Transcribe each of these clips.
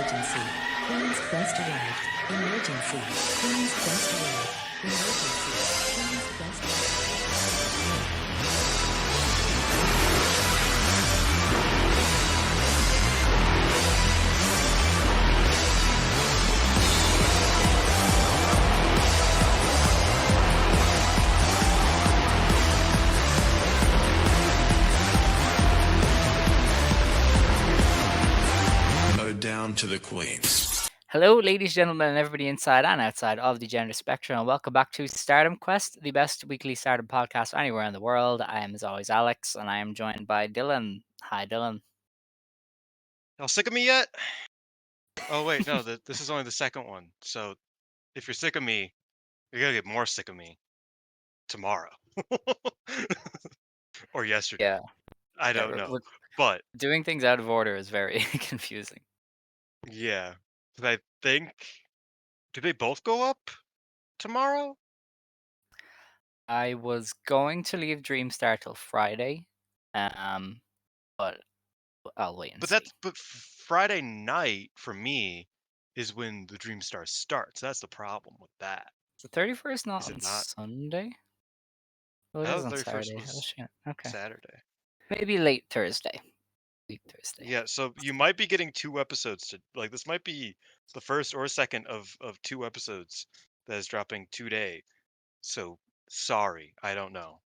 Emergency. Queen's Quest arrived. Emergency. Queen's Quest arrived. Emergency. Queen's Quest down to the queens. Hello, ladies, gentlemen, and everybody inside and outside of the gender spectrum, and welcome back to Stardom Quest, the best weekly Stardom podcast anywhere in the world. I am, as always, Alex, and I am joined by Dylan. Hi, Dylan. Y'all sick of me yet? Oh wait, no, this is only the second one. So if you're sick of me, you're gonna get more sick of me tomorrow. Or yesterday. Yeah. I don't know. But doing things out of order is very confusing. Yeah. I think, do they both go up tomorrow? I was going to leave Dreamstar till Friday, but I'll wait and see. But Friday night for me is when the Dreamstar starts. That's the problem with that. The 31st not Is on it not? Sunday? Well, it No, is the on 31st Saturday. was Okay. Saturday. Maybe late Thursday. Late Thursday. Yeah, so you might be getting 2 episodes to like this might be the first or second of 2 episodes that is dropping today. So sorry, I don't know.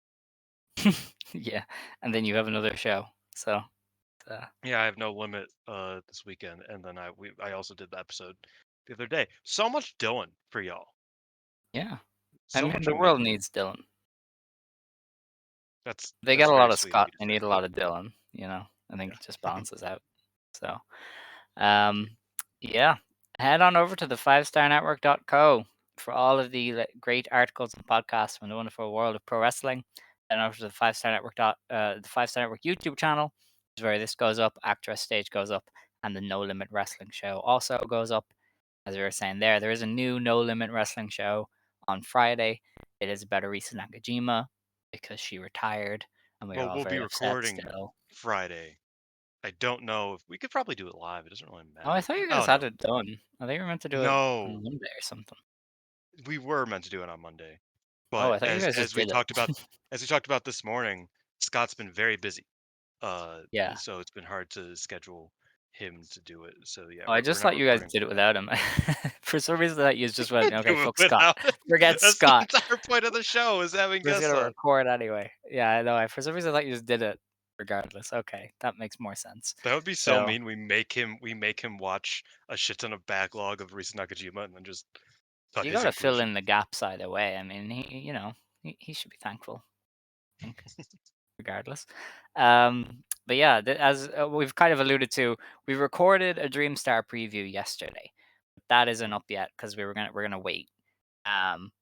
Yeah, and then you have another show. So Yeah, I have no limit this weekend, and then I also did the episode the other day. So much Dylan for y'all. Yeah, So I mean much the world amazing. needs Dylan. They got a very lot of sweet Scott. you to They say. need a lot of Dylan. You know, I think Yeah. it just balances out. So, yeah, head on over to the 5starnetwork.co for all of the great articles and podcasts from the wonderful world of pro wrestling. And over to the 5-Star Network the 5-Star Network YouTube channel is where this goes up, Actress Stage goes up, and the No Limit Wrestling show also goes up. As we were saying there is a new No Limit Wrestling show on Friday. It is about Arisa Nakajima because she retired, and we're all We'll very be upset recording still. Friday. I don't know if we could probably do it live. It doesn't really matter. Oh, I thought you guys had it done. I think you were meant to do it on Monday or something. We were meant to do it on Monday. Oh, But I thought you guys just as we did talked it. about as we talked about this morning, Scott's been very busy. Yeah. So it's been hard to schedule him to do it. So yeah, Oh, I just thought you guys did it without him. For some reason, that you just went, okay, fuck Scott. Forget Scott. That's the entire point of the show is having We're guests just gonna on. record anyway. Yeah, I know. For some reason, I thought you just did it regardless. Okay, that makes more sense. That would be so mean. We make him watch a shit ton of backlog of Arisa Nakajima and then just cut you his gotta fill inclusion. in the gaps either way. I mean, he should be thankful. I think, regardless. But yeah, as we've kind of alluded to, we recorded a Dreamstar preview yesterday. That isn't up yet because we're gonna wait.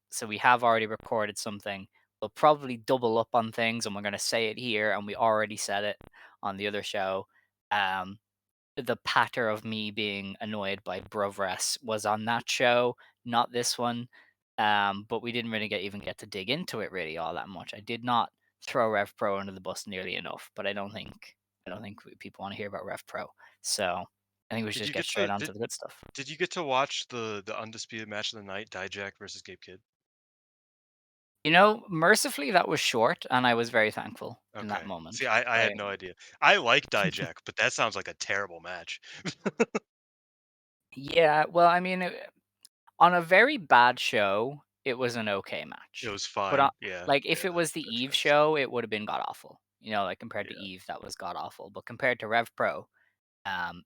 So we have already recorded something. We'll probably double up on things, and we're gonna say it here, and we already said it on the other show. The patter of me being annoyed by Brovres was on that show, not this one. But we didn't really even get to dig into it really all that much. I did not throw Rev Pro under the bus nearly enough, but I don't think people want to hear about Rev Pro. So I think we should just get straight on to the good stuff. Did you get to watch the undisputed match of the night, Dijak versus Gabe Kidd? You know, mercifully, that was short, and I was very thankful in that moment. See, I had no idea. I like Dijak, but that sounds like a terrible match. Yeah, well, I mean, on a very bad show, it was an okay match. It was fine. But yeah. like if it was the Eve show, it would have been god awful. You know, like compared to Eve, that was god awful. But compared to Rev Pro,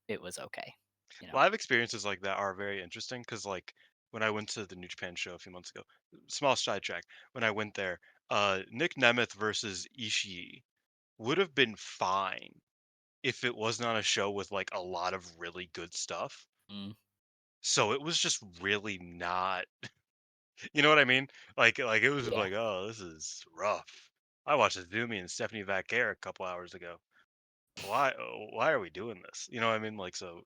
it was okay. You know? Live experiences like that are very interesting because, like, when I went to the New Japan show a few months ago, small sidetrack. When I went there, Nick Nemeth versus Ishii would have been fine if it wasn't on a show with like a lot of really good stuff. So it was just really not. You know what I mean? Like it was like, oh, this is rough. I watched Azumi and Stephanie Vaquer a couple hours ago. Why are we doing this? You know what I mean? Like, so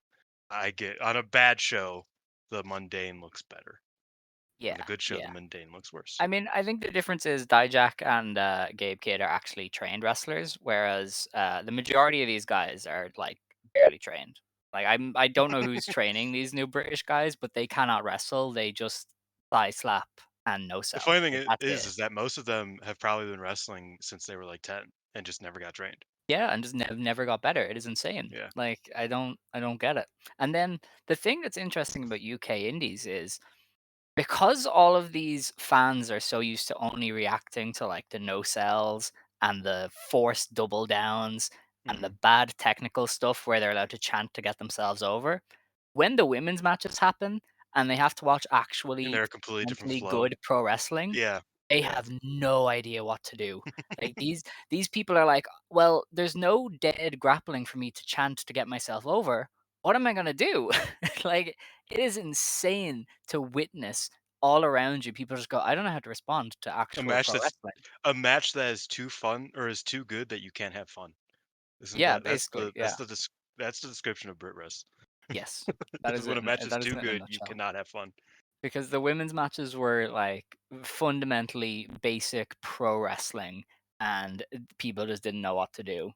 I get on a bad show, the mundane looks better. Yeah. On a good show, the mundane looks worse. I mean, I think the difference is Dijak and Gabe Kidd are actually trained wrestlers, whereas the majority of these guys are like barely trained. Like I don't know who's training these new British guys, but they cannot wrestle. They just thigh slap and no The sell. funny thing Like, that's it. is that most of them have probably been wrestling since they were like 10 and just never got trained. Yeah, and just never got better. It is insane. Yeah. Like I don't get it. And then the thing that's interesting about UK indies is because all of these fans are so used to only reacting to like the no sells and the forced double downs and the Mhm. bad technical stuff where they're allowed to chant to get themselves over, when the women's matches happen and they have to watch And actually they're a completely different fundamentally flow. good pro wrestling, Yeah. they Yeah. have no idea what to do. Like these people are like, well, there's no dead grappling for me to chant to get myself over. What am I gonna do? Like it is insane to witness all around you. People just go, I don't know how to respond to A actual match pro that's wrestling. a match that is too fun or is too good that you can't have fun. Isn't Yeah, that basically, yeah. that's the description of Brit Rest. Yes. That Is is when it. a match is That is too it in a good, you nutshell. cannot have fun. Because the women's matches were like fundamentally basic pro wrestling and people just didn't know what to do,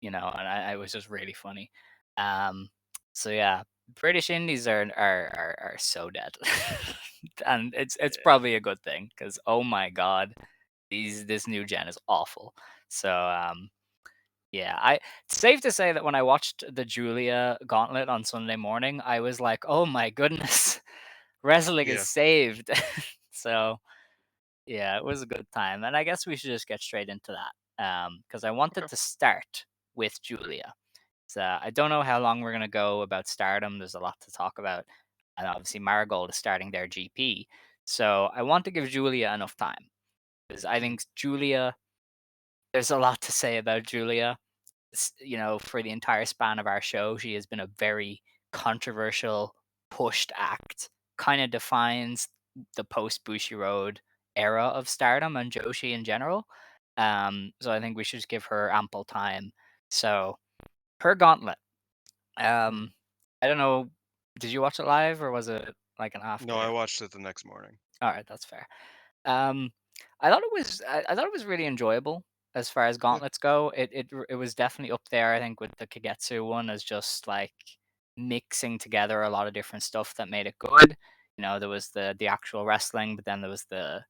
and I was just really funny. Um so yeah, British indies are so dead. And it's Yeah. probably a good thing because oh my god, this new gen is awful. So yeah, it's safe to say that when I watched the Giulia gauntlet on Sunday morning, I was like, oh my goodness, wrestling is Yeah. saved. So yeah, it was a good time, and I guess we should just get straight into that. Because I wanted Okay. to start with Julia. So I don't know how long we're gonna go about Stardom. There's a lot to talk about, and obviously Marigold is starting their GP. So I want to give Julia enough time because I Mhm. think Julia. There's a lot to say about Julia. For the entire span of our show, she has been a very controversial, pushed act. Kind of defines the post Bushi Road era of Stardom and Joshi in general. So I think we should just give her ample time. So her gauntlet. Mhm. Um, I don't know. Did you watch it live or was it like an No, I after? watched it the next morning. All right, that's fair. Um, I thought it was really enjoyable as far as Yeah. gauntlets go. It was definitely up there, I think, with the Kagetsu one as just like mixing together a lot of different stuff that made it good. There was the actual wrestling, but then there was the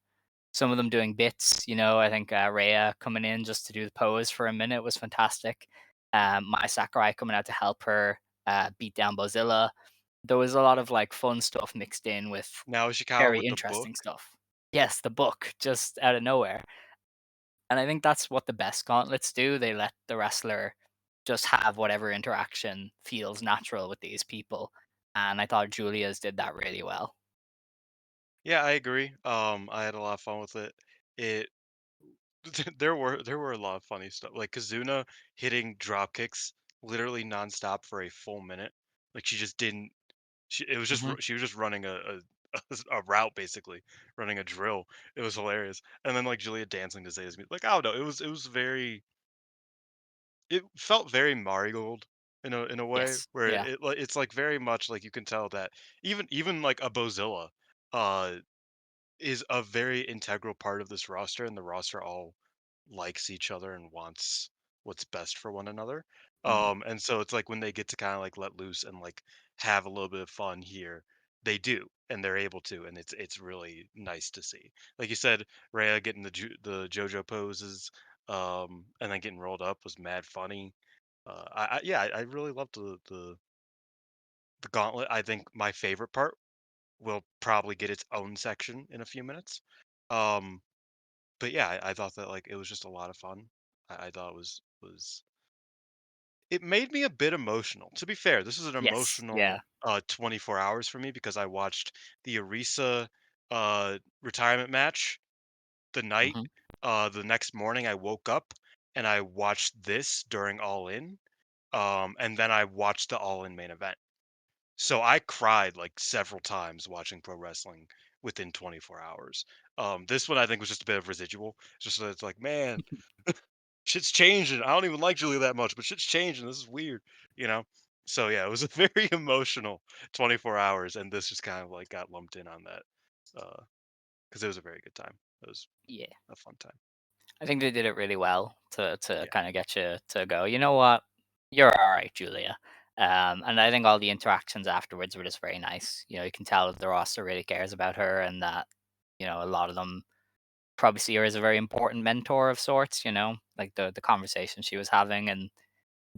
some of them doing bits. I think Rhea coming in just to do the pose for a minute was fantastic. Mai Sakurai coming out to help her beat down Bozilla. There was a lot of like fun stuff mixed in with Now Ishikawa very with the book. interesting stuff. Yes, the book just out of nowhere. And I think that's what the best gauntlets do. They let the wrestler just have whatever interaction feels natural with these people. And I thought Julia's did that really well. Yeah, I agree. I had a lot of fun with it. It there were a lot of funny stuff. Like Kazuna hitting drop kicks literally nonstop for a full minute. Like she just didn't Hmm. she was just running a route basically, running a drill. It was hilarious. And then like Julia dancing to Zay's music. Like I don't know, it felt very Marigold in a way Yes. where Yeah. it's like very much like you can tell that even like a Bozilla uh is a very integral part of this roster, and the roster all likes each other and wants what's best for one another. Mm. And so it's like when they get to kind of like let loose and like have a little bit of fun here, they do, and they're able to, and it's really nice to see. Like you said, Rhea getting the JoJo poses, and then getting rolled up was mad funny. I really loved the gauntlet. I think my favorite part will probably get its own section in a few minutes. Um, but yeah, I thought that like it was just a lot of fun. I thought it made me a bit emotional. To be fair, this is an Yes. Yeah. emotional 24 hours for me because I watched the Arisa retirement match the night. Hmm. The next morning I woke up and I watched this during All In. And then I watched the All In main event. So I cried like several times watching pro wrestling within 24 hours. This one I think was just a bit of residual. Just that it's like, man, shit's changing. I don't even like Julia that much, but shit's changing. This is weird, you know? So yeah, it was a very emotional 24 hours, and this just kind of like got lumped in on that because it was a very good time. It was Yeah. a fun time. I think they did it really well to Yeah. kind of get you to go, you know what? You're all right, Julia. And I think all the interactions afterwards were just very nice. You can tell that the roster really cares about her, and that a lot of them probably see her as a very important mentor of sorts. Like the conversation she was having, and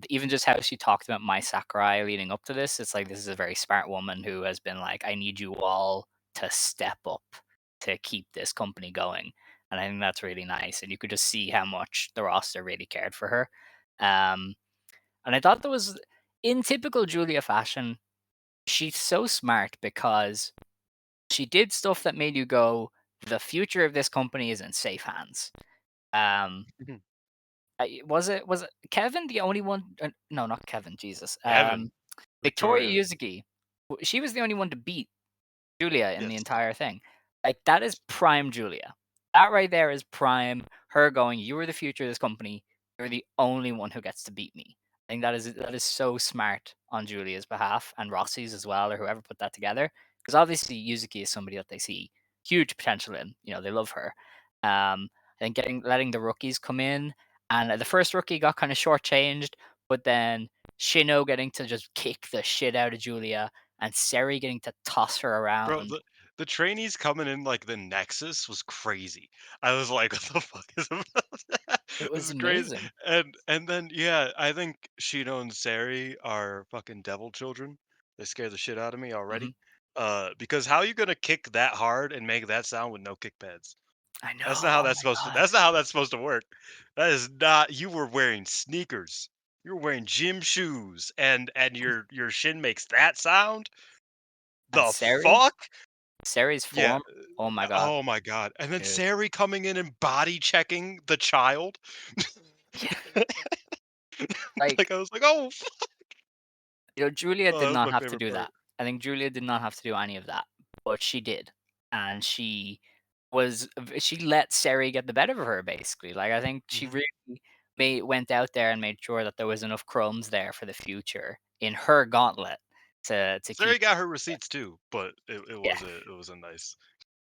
even just how she talked about Mai Sakurai leading up to this. It's like this is a very smart woman who has been like, I need you all to step up to keep this company going. And I think that's really nice. And you could just see how much the roster really cared for her. Um, and I thought that was in typical Giulia fashion. She's so smart because she did stuff that made you go, the future of this company is in safe hands. Um, was it Kevin the only one? No, not Kevin. Jesus. Kevin, Victoria Victoria, Yuzuki. She was the only one to beat Giulia in the yes. entire thing. Like that is prime Giulia. That right there is prime her going, you are the future of this company. You're the only one who gets to beat me. I think that is so smart on Giulia's behalf and Rossi's as well, or whoever put that together. Because obviously Yuzuki is somebody that they see huge potential in. They love her. I think letting the rookies come in, and the first rookie got kind of shortchanged, but then Shino getting to just kick the shit out of Giulia and Seri getting to toss her Bro, around. the trainees coming in like the Nexus was crazy. I was like, what the fuck is about that? It This was is crazy. amazing. And then yeah, I think Shino and Sari are fucking devil children. They scare the shit out of me Mhm. already. Because how you gonna kick that hard and make that sound with no kick pads? I know. That's not how Oh that's my supposed to god. that's not how that's supposed to work. That is not you were wearing sneakers. You were wearing gym shoes and your shin makes that sound? And The fuck? Seri's Yeah. form. Oh my god, Oh my god. And then dude. Sari coming in and body checking the child. Yeah, like Like I was like, "Oh, Julia oh, did that was not my have to favorite do part." that. I think Julia did not have to do any of that, but she did, and she let Seri get the better of her basically. Like I think she Mhm. really went out there and made sure that there was enough crumbs there for the future in her gauntlet to Sari keep. got her receipts too, but Yeah, it was a nice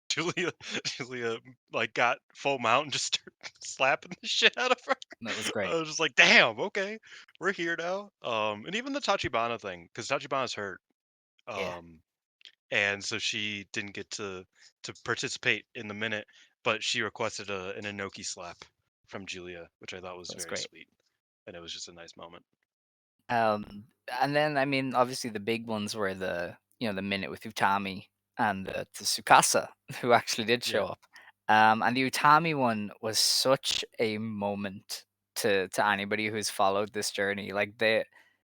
Julia Julia like got full mount and just started slapping the shit out of her. that was I great. was just like, "Damn, okay. We're here now." And even the Tachibana thing, because Tachibana's hurt. Yeah, Um and so she didn't get to participate in the minute, but she requested an Inoki slap from Giulia, which I thought was that was very great. sweet, and it was just a nice moment. And then I mean, obviously the big ones were the minute with Utami and the Tsukasa, who actually did show Yeah, up. And the Utami one was such a moment to anybody who's followed this journey. Like the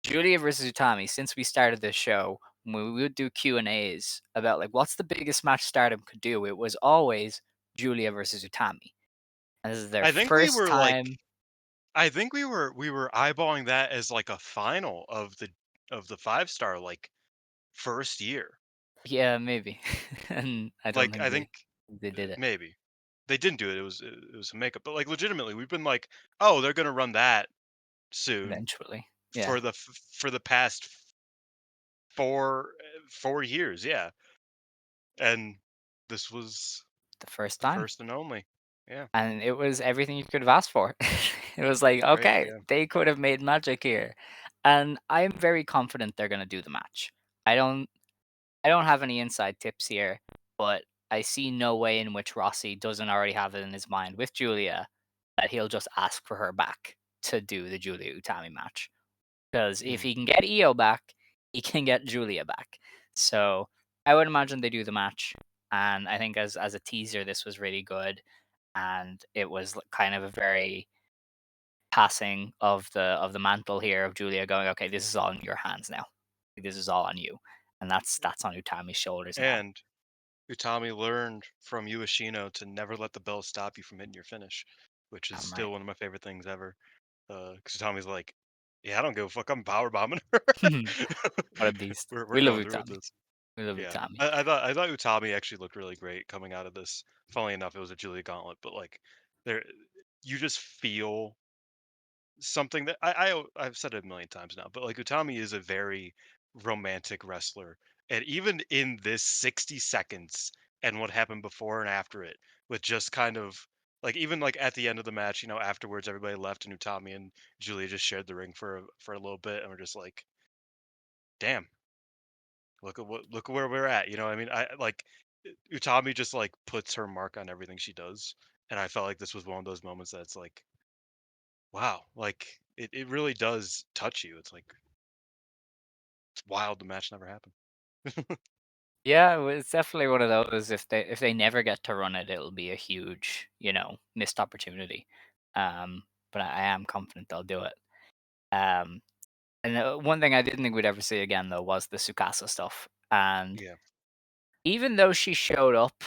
Julia versus Utami, since we started this show, when we would do Q&As about like what's the biggest match Stardom could do, it was always Julia versus Utami. And this is their I think we first were time. we were eyeballing that as like a final of the 5 star like first year. Yeah, maybe. And I don't Like think I they think they did it maybe they didn't do it. It was a makeup, but like legitimately, we've been like, oh, they're gonna run that soon eventually. Yeah, for for the past 4 years, yeah. And this was the first the time. first and only. Yeah, And it was everything you could have asked for. It was like, great, okay, yeah. they could have made magic here. And I'm very confident they're gonna do the match. I don't I don't have any inside tips here, but I see no way in which Rossi doesn't already have it in his mind with Julia that he'll just ask for her back to do the Julia Utami match. Because if Mhm. he can get Io back, he can get Julia back. So I would imagine they do the match. And I think as a teaser, this was really good. And it was kind of a very passing of the mantle here of Julia going, okay, this is all in your hands now. This is all on you. And that's on Utami's shoulders now. And Utami learned from Ueshino to never let the bell stop you from hitting your finish, which is I'm still right. one of my favorite things ever. Because Utami's like, yeah, I don't give a fuck. I'm power bombing her. What a beast. We're We love going through with Utami. this. We love Yeah, Utami. I thought Utami actually looked really great coming out of this. Funnily enough, it was a Julia Gauntlet, but like there, you just feel something that I've said it a million times now, but like Utami is a very romantic wrestler, and even in this 60 seconds and what happened before and after it, with just kind of like even like at the end of the match, afterwards everybody left and Utami and Julia just shared the ring for for a little bit, and we're just like, damn, look at where we're at. You know, I mean, I like Utami just like puts her mark on everything she does, and I felt like this was one of those moments that's like, wow, like it really does touch you. It's like it's wild the match never happened. Yeah, well, it's definitely one of those. If they never get to run it, it'll be a huge, missed opportunity. But I am confident they'll do it. Um, and one thing I didn't think we'd ever see again though was the Sukasa stuff. And Yeah. even though she showed up,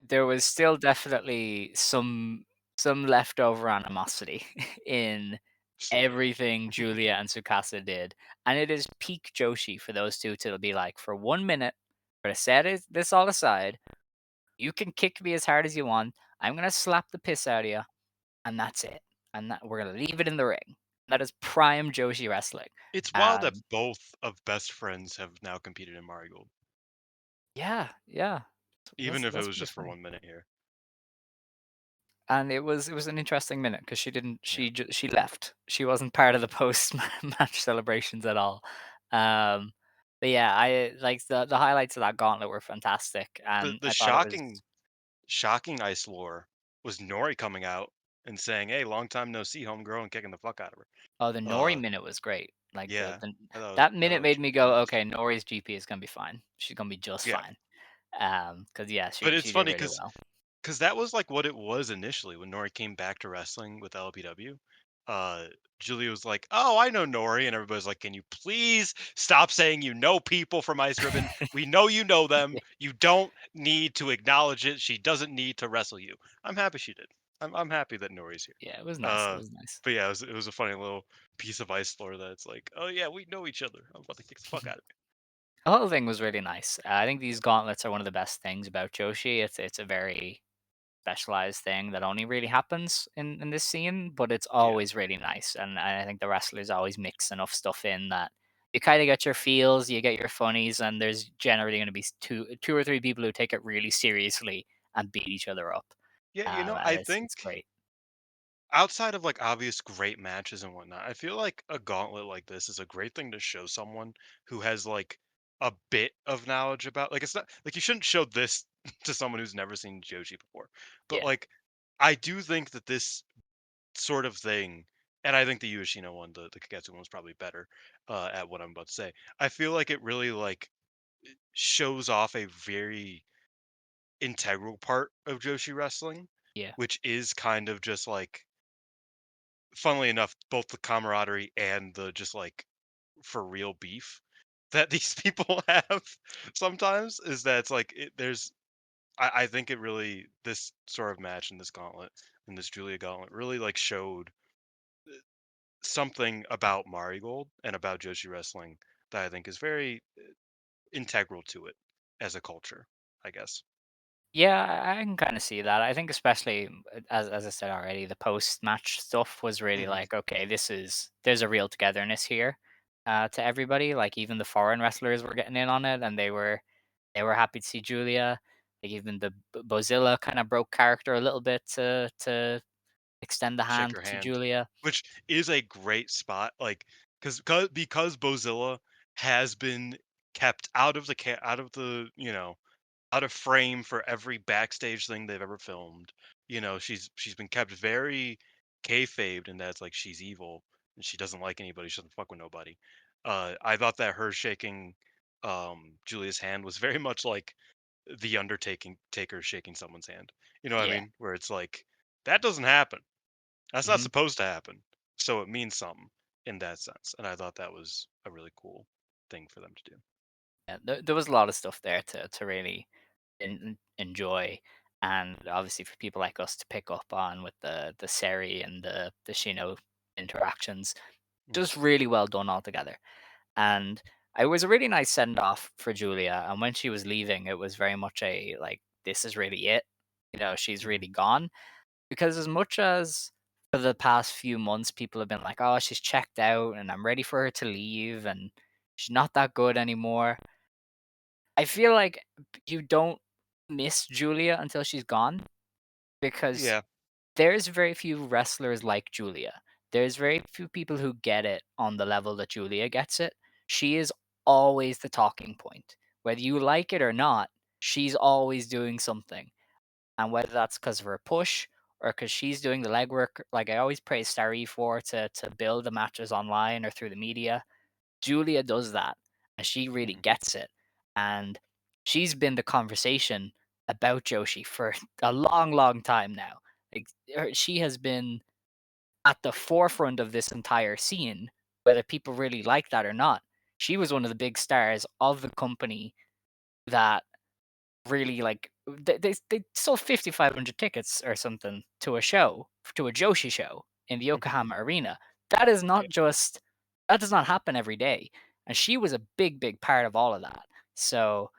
there was still definitely some leftover animosity in everything Giulia and Sukasa did. And it is peak Joshi for those two to be like, for 1 minute, we're gonna this all aside. You can kick me as hard as you want. I'm gonna slap the piss out of you, and that's it. And we're gonna leave it in the ring. That is prime Joshi wrestling. It's wild that Um, both of best friends have now competed in Marigold, yeah. even if it That's was pretty just for funny. 1 minute here. And it was an interesting minute because she didn't Yeah. she left. She wasn't part of the post match celebrations at all. Um, but yeah, I like the highlights of that gauntlet were fantastic, The and the I thought it was shocking ice lore was Nori coming out and saying, "Hey, long time no see, homegirl," and kicking the fuck out of her. oh, the Nori Uh, minute was great. Like yeah, that I thought minute it was made me go, tremendous. okay, Nori's GP is gonna be fine. She's gonna be just Yeah, fine. Because yeah, but she it's she did funny really because well. that was like what it was initially when Nori came back to wrestling with LPW. Uh, Julia was like, "Oh, I know Nori," and everybody's like, "Can you please stop saying you know people from Ice Ribbon? We know you know them. You don't need to acknowledge it. She doesn't need to wrestle you." I'm happy she did. I'm happy that Nori's here. Yeah, it was nice. It Uh, was nice. but yeah, it was a funny little piece of ice lore that it's like, "Oh yeah, we know each other. I'm about to kick the fuck out of The whole thing was really nice. I think these gauntlets are one of the best things about Joshi. It's a very specialized thing that only really happens in this scene, but it's you." Yeah, always really nice. And I think the wrestlers always mix enough stuff in that you kind of get your feels, you get your funnies, and there's generally going to be two or three people who take it really seriously and beat each other up. yeah. And I it's think great. outside of like obvious great matches and whatnot, I feel like a gauntlet like this is a great thing to show someone who has like a bit of knowledge about like it's not like you shouldn't show this to someone who's never seen Joji before. But Yeah, like I do think that this sort of thing, and I think the Yoshino one, the Kagetsu one was probably better at what I'm about to say. I feel like it really like shows off a very integral part of Joshi wrestling, yeah. which is kind of just like funnily enough, both the camaraderie and the just like for real beef that these people have sometimes is that it's like there's I think it really this sort of match in this gauntlet in this Julia gauntlet really like showed something about Marigold and about Joshi wrestling that I think is very integral to it as a culture, I guess. Yeah, I can kind of see that. I think especially as I said already, the post match stuff was really Hmm. like, okay, there's a real togetherness here to everybody. Like even the foreign wrestlers were getting in on it, and they were happy to see Julia. Like even the Bozilla kind of broke character a little bit to extend the Shake hand your to hand, Julia. which is a great spot, like because Bozilla has been kept out of the out of the out of frame for every backstage thing they've ever filmed. She's been kept very kayfabed, and that's like she's evil and she doesn't like anybody. She doesn't fuck with nobody. I thought that her shaking Julia's hand was very much like the Undertaking taker shaking someone's hand. You know what I Yeah. mean? Where it's like that doesn't happen. That's not hmm supposed to happen. So it means something in that sense. And I thought that was a really cool thing for them to do. Yeah, there was a lot of stuff there to really enjoy, and obviously for people like us to pick up on with the Seri and the Shino interactions, Mm. just really well done altogether. And it was a really nice send off for Julia. And when she was leaving, it was very much a like, this is really it. She's Mhm. really gone. Because as much as for the past few months, people have been like, oh, she's checked out, and I'm ready for her to leave, and she's not that good anymore. I feel like you don't miss Julia until she's gone because Yeah. there's very few wrestlers like Julia. There's very few people who get it on the level that Julia gets it. She is always the talking point. Whether you like it or not, she's always doing something. And whether that's because of her push or because she's doing the legwork, like I always praise Starry for to build the matches online or through the media. Giulia does that, and she really Mhm. gets it. And she's been the conversation about Joshi for a long, long time now. Like she has been at the forefront of this entire scene, whether people really like that or not. She was one of the big stars of the company that really like they sold 5,500 tickets or something to a show, to a Joshi show in the Mhm. Yokohama Arena. That is Yeah. not just that does not happen every day, and she was a big part of all of that. So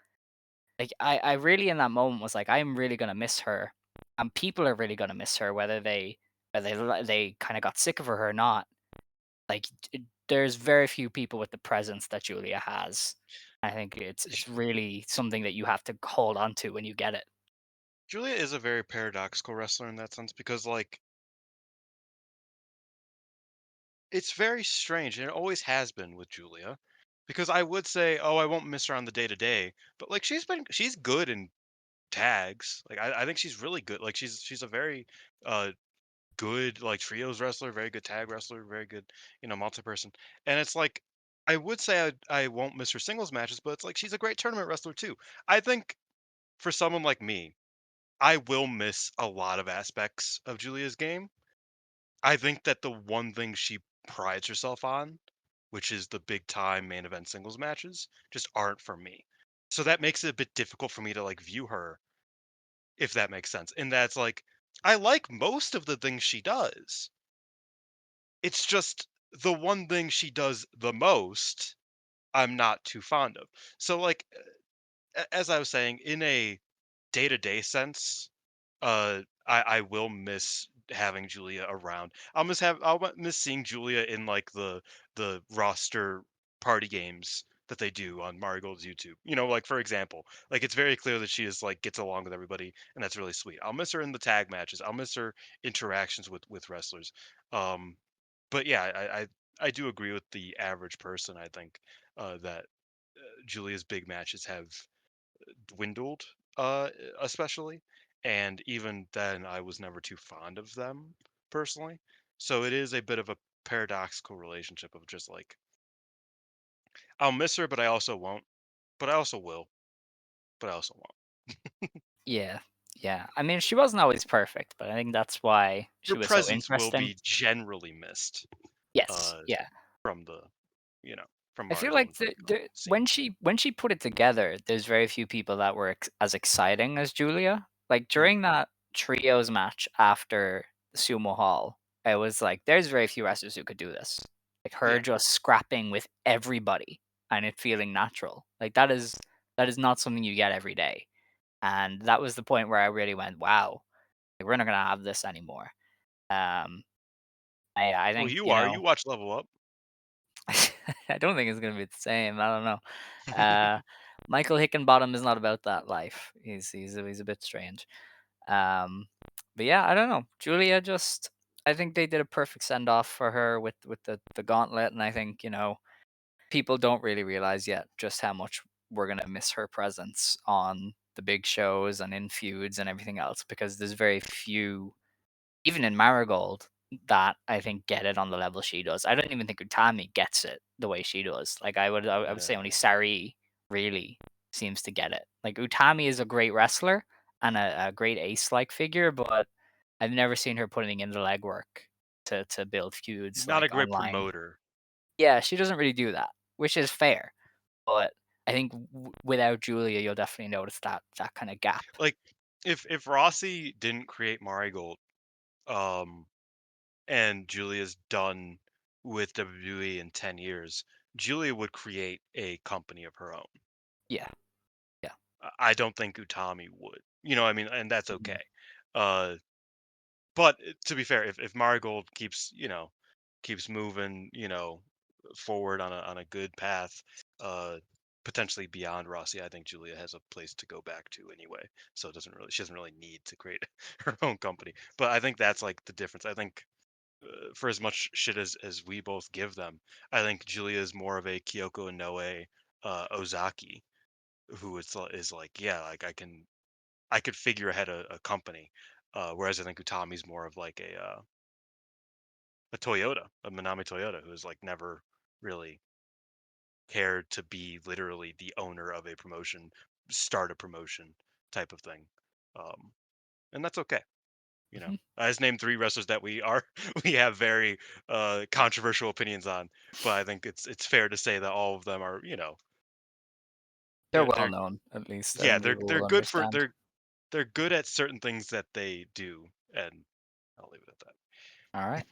like I really in that moment was like I'm really gonna miss her, and people are really gonna miss her whether they kind of got sick of her or not. Like there's very few people with the presence that Giulia has. I think J- it's really something that you have to hold on to when you get it. Julia is a very paradoxical wrestler in that sense because like it's very strange and it always has been with Julia. Because I would say, oh, I won't miss her on the day to day, but like she's good in tags. Like I think she's really good. Like she's a very uh good like trios wrestler, very good tag wrestler, very good, multi person. And it's like I would say I won't miss her singles matches, but it's like she's a great tournament wrestler too. I think for someone like me, I will miss a lot of aspects of Julia's game. I think that the one thing she prides herself on, which is the big time main event singles matches, just aren't for me. So that makes it a bit difficult for me to like view her, if that makes sense. And that's like I like most of the things she does. It's just the one thing she does the most, I'm not too fond of. So like as I was saying, in a day-to-day sense, I will miss having Julia around. Miss seeing Julia in like the roster party games that they do on Marigold's YouTube. Like for example, like it's very clear that she is like gets along with everybody, and that's really sweet. I'll miss her in the tag matches. I'll miss her interactions with wrestlers. Um, but yeah, I do agree with the average person. I think that Julia's big matches have dwindled, especially. And even then, I was never too fond of them personally. So it is a bit of a paradoxical relationship of just like I'll miss her, but I also won't. But I also will. But I also won't. Yeah, yeah. I mean, she wasn't always perfect, but I think that's why Her she was so presence will interesting. be generally missed Yes, uh, yeah. from the, you know, from I feel Marigold like and Vertigo when scene. she put it together, there's very few people that were as exciting as Julia. Like Mhm. during that trios match after Sumo Hall, it was like there's very few wrestlers who could do this. Like her Yeah, just scrapping with everybody and it feeling natural. Like that is not something you get every day. And that was the point where I really went, wow, like, we're not gonna have this anymore. Um, I well, think you are. You watch Level Up. I don't think it's gonna be the same. I don't know. Uh, Michael Hickenbottom is not about that life. He's a bit strange. Um, but yeah, I don't know. Julia just I think they did a perfect send off for her with the gauntlet, and I think people don't really realize yet just how much we're gonna miss her presence on the big shows and in feuds and everything else because there's very few even in Marigold, that I think get it on the level she does. I don't even think Utami gets it the way she does. Like I would say only Yeah. Sari really seems to get it. Like Utami is a great wrestler and a great ace like figure, but I've never seen her putting in the legwork to build She's feuds not a like great online. promoter. Yeah, she doesn't really do that, which is fair. But I think without Julia, you'll definitely notice that kind of gap. Like, if Rossi didn't create Marigold, um, and Julia's done with WWE in 10 years, Julia would create a company of her own. Yeah, yeah. I don't think Utami would. You know what I mean? And that's Mhm. okay. Uh, but to be fair, if Marigold keeps moving, forward on a good path, uh, potentially beyond Rossi, I think Julia has a place to go back to anyway. So she doesn't really need to create her own company. But I think that's like the difference. I think for as much shit as we both give them, I think Julia is more of a Kyoko Inoue Ozaki, who is like, yeah, like I could figure ahead a company, whereas I think Utami's more of like a Toyota, a Minami Toyota, who's like never really cared to be literally the owner of a promotion, start a promotion type of thing, um, and that's okay. You know, Mhm. I just named three wrestlers that we are we have very controversial opinions on, but I think it's fair to say that all of them are, you know, They're well they're known, at least. I yeah, think people they're will good for understand. they're good at certain things that they do, and I'll leave it at that. All right.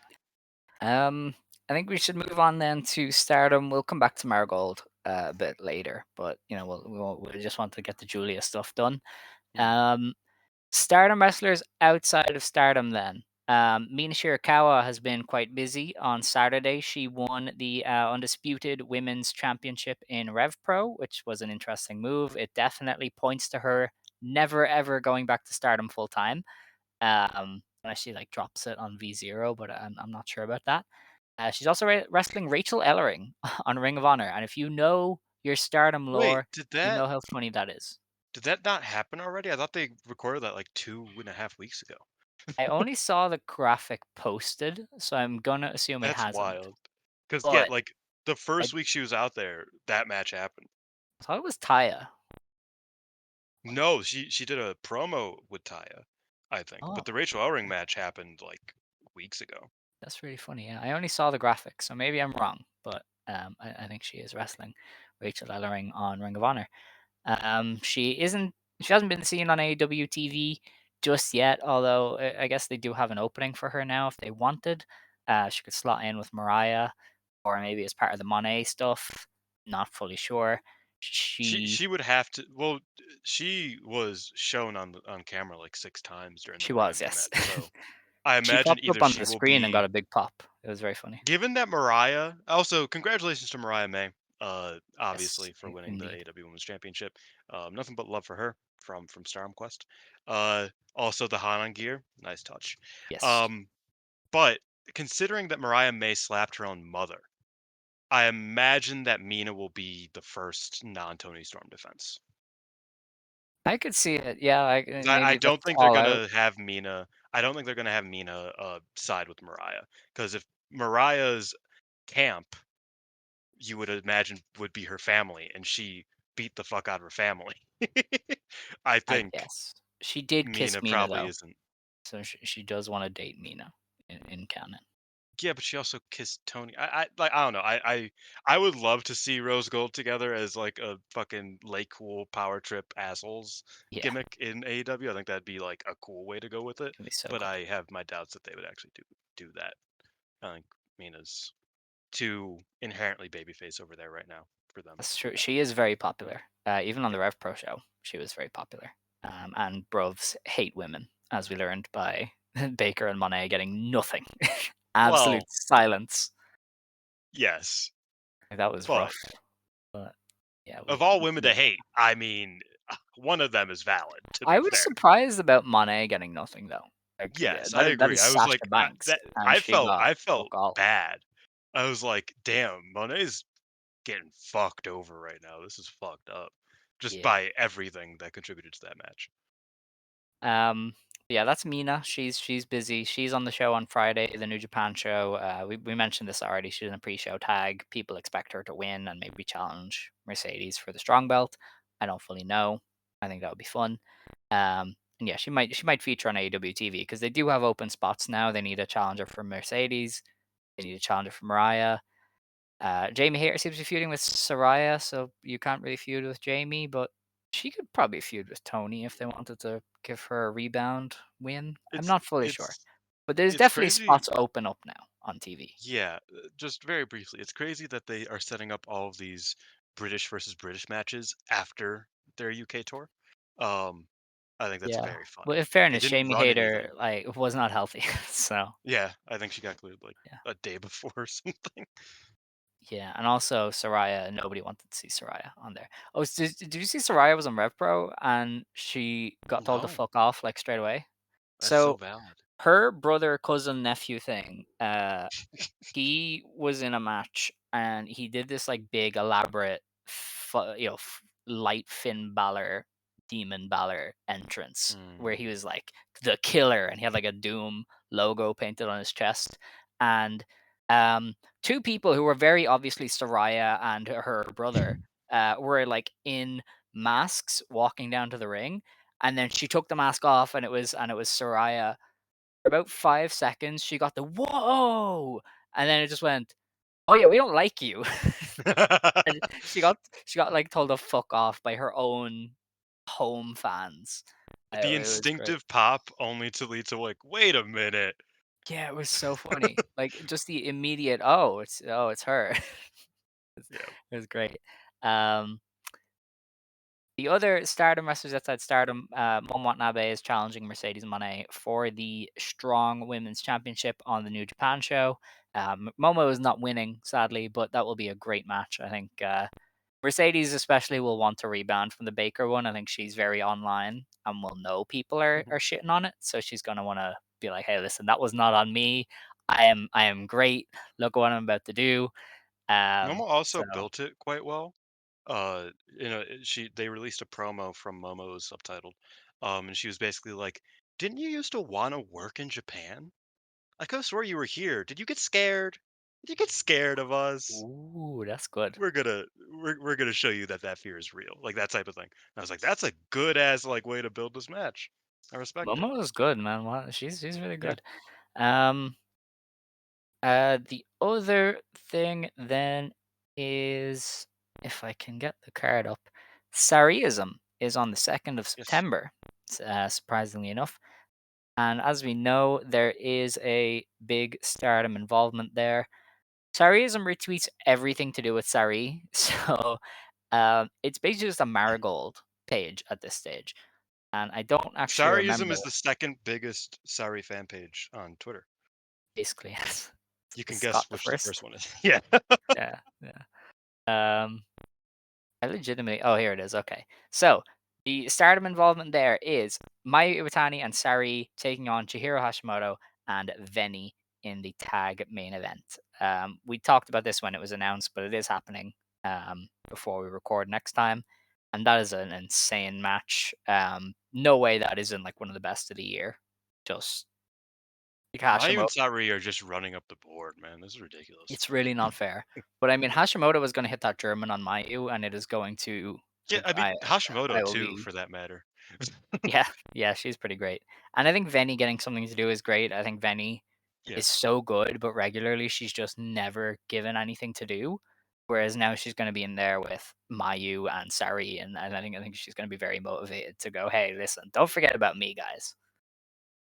Um, I think we should move on then to Stardom. We'll come back to Marigold a bit later, but we just want to get the Giulia stuff done. Mhm. Um, Stardom wrestlers outside of Stardom then. Mina Shirakawa has been quite busy. On Saturday, she won the Undisputed Women's Championship in Rev Pro, which was an interesting move. It definitely points to her never ever going back to Stardom full time. Unless she like drops it on V0, but I'm not sure about that. She's also wrestling Rachel Ellering on Ring of Honor, and if you know your Stardom Wait, lore, you know how funny that is. did that not happen already? I thought they recorded that like 2.5 weeks ago. I only saw the graphic posted, so I'm gonna assume it That's hasn't. wild. Because yeah, But like the I first week she was out there, that match happened. thought it was Taya. No, she did a promo with Taya, I think, Oh, but the Rachel Ellering match happened like weeks ago. that's really funny. Yeah, I only saw the graphic, so maybe I'm wrong. But I think she is wrestling Rachel Ellering on Ring of Honor. She isn't. She hasn't been seen on AEW TV just yet. Although I guess they do have an opening for her now if they wanted. She could slot in with Mariah, or maybe as part of the Monet stuff. Not fully sure. She She would have to. Well, she was shown on camera like 6 times during the she Ring was, of Honor yes. match, so I She imagine popped either up on she the will screen and got be. a big pop. It was very funny. Given that Mariah, also congratulations to Mariah May, Yes, obviously for winning the indeed. AEW Women's Championship. Nothing but love for her from Stardom Quest. Also the Hanan gear, nice touch. Yes. Um, but considering that Mariah May slapped her own mother, I imagine that Mina will be the first non-Tony Storm defense. I could see it. Yeah, I maybe don't that's think they're all out. gonna have Mina. I don't think they're gonna have Mina side with Mariah, because if Mariah's camp, you would imagine would be her family, and she beat the fuck out of her family. I I think guess. She did kiss Mina Mina probably though, isn't. so she does want to date Mina in canon. Yeah, but she also kissed Tony. I don't know. I would love to see Rose Gold together as like a fucking lake cool power trip assholes Yeah, gimmick in AEW. I think that'd be like a cool way to go with it. it'd be so But cool. I have my doubts that they would actually do that. I think Mina's too inherently babyface over there right now for them That's to do true. that. She is very popular. Even on Yeah. the Rev Pro show, she was very popular. And brovs hate women, as we learned by Baker and Monet getting nothing. Absolute Well, silence. yes, That was but rough. But yeah, of we all women to move on. hate, I mean, one of them is valid. To I be was fair. surprised about Monet getting nothing though. Like Yes, I that agree. is I was Sasha like, Banks, that. and she got I fuck felt all. bad. I was like, damn, Monet's getting fucked over right now. This is fucked up, just Yeah. by everything that contributed to that match. Um, yeah, that's Mina. She's busy. She's on the show on Friday, the New Japan show. We mentioned this already. She's in a pre-show tag. People expect her to win and maybe challenge Mercedes for the strong belt. I don't fully know. I think that would be fun. And yeah, she might feature on AEW TV because they do have open spots now. They need a challenger for Mercedes. They need a challenger for Mariah. Jamie Hayter seems to be feuding with Saraya, so you can't really feud with Jamie, but she could probably feud with Tony if they wanted to give her a rebound win. I'm It's not fully sure. it's But there's it's definitely crazy. spots open up now on TV. Yeah, just very briefly, it's crazy that they are setting up all of these British versus British matches after their UK tour. Um, I think that's Yeah. very Well, funny. in They fairness, didn't Jamie run anything. Hayter like was not healthy. So Yeah, I think she got cleared like yeah. a day before or something. Yeah. And also Saraya, nobody wanted to see Saraya on there. Oh, did you see Saraya was on Rev Pro and she got told to No, fuck off like straight away? that's so So valid. her brother, cousin, nephew thing, he was in a match and he did this like big elaborate light Finn Balor, Demon Balor entrance where Mm. he was like the killer and he had like a Doom logo painted on his chest. And um, two people who were very obviously Saraya and her brother were like in masks walking down to the ring, and then she took the mask off and it was Saraya. For about 5 seconds, she got the whoa, and then it just went, "Oh yeah, we don't like you." And she got like told to fuck off by her own home fans. The It was great. instinctive pop only to lead to like, wait a minute. Yeah, it was so funny. Like just the immediate, oh, it's her. Yeah. It was great. Um, The other Stardom wrestlers outside Stardom, Momo Watanabe is challenging Mercedes Mone for the Strong Women's Championship on the New Japan show. Momo is not winning, sadly, but that will be a great match. I think Mercedes especially will want to rebound from the Baker one. I think she's very online and will know people are shitting on it. So she's gonna want to be like, hey, listen, that was not on me. I am great. Look what I'm about to do. Momo also So built it quite well. They released a promo from Momo's subtitled, and she was basically like, "Didn't you used to want to work in Japan? I could have swore you were here. Did you get scared? Did you get scared of us? ooh, that's good. We're gonna show you that that fear is real, like that type of thing." And I was like, "That's a good ass like way to build this match. I respect it." Momo is good, man. Wow, she's really Yeah. good. Um, the other thing then is, if I can get the card up, Sariism is on the 2nd of Yes. September, surprisingly enough. And as we know, there is a big Stardom involvement there. Sariism retweets everything to do with Sari, so it's basically just a Marigold page at this stage. And I don't actually Sariism remember, is the second biggest Sari fan page on Twitter. basically. You Is can Scott guess the which the first? first one is. Yeah. Yeah, yeah. I legitimately. Oh, here it is. Okay, so the Stardom involvement there is Mayu Iwatani and Sari taking on Chihiro Hashimoto and Veni in the tag main event. We talked about this when it was announced, but it is happening before we record next time, and that is an insane match. No way that isn't like one of the best of the year. Just like Mayu Hashimoto. and Sari are just running up the board, man. This is ridiculous. It's really not fair. But I mean, Hashimoto was going to hit that German on Mayu, and it is going to Yeah, like I mean I Hashimoto will too, be. for that matter. Yeah, yeah, she's pretty great. And I think Venny getting something to do is great. I think Venny Yeah. is so good, but regularly she's just never given anything to do. Whereas now she's going to be in there with Mayu and Sari, and I think she's going to be very motivated to go. Hey, listen, don't forget about me, guys.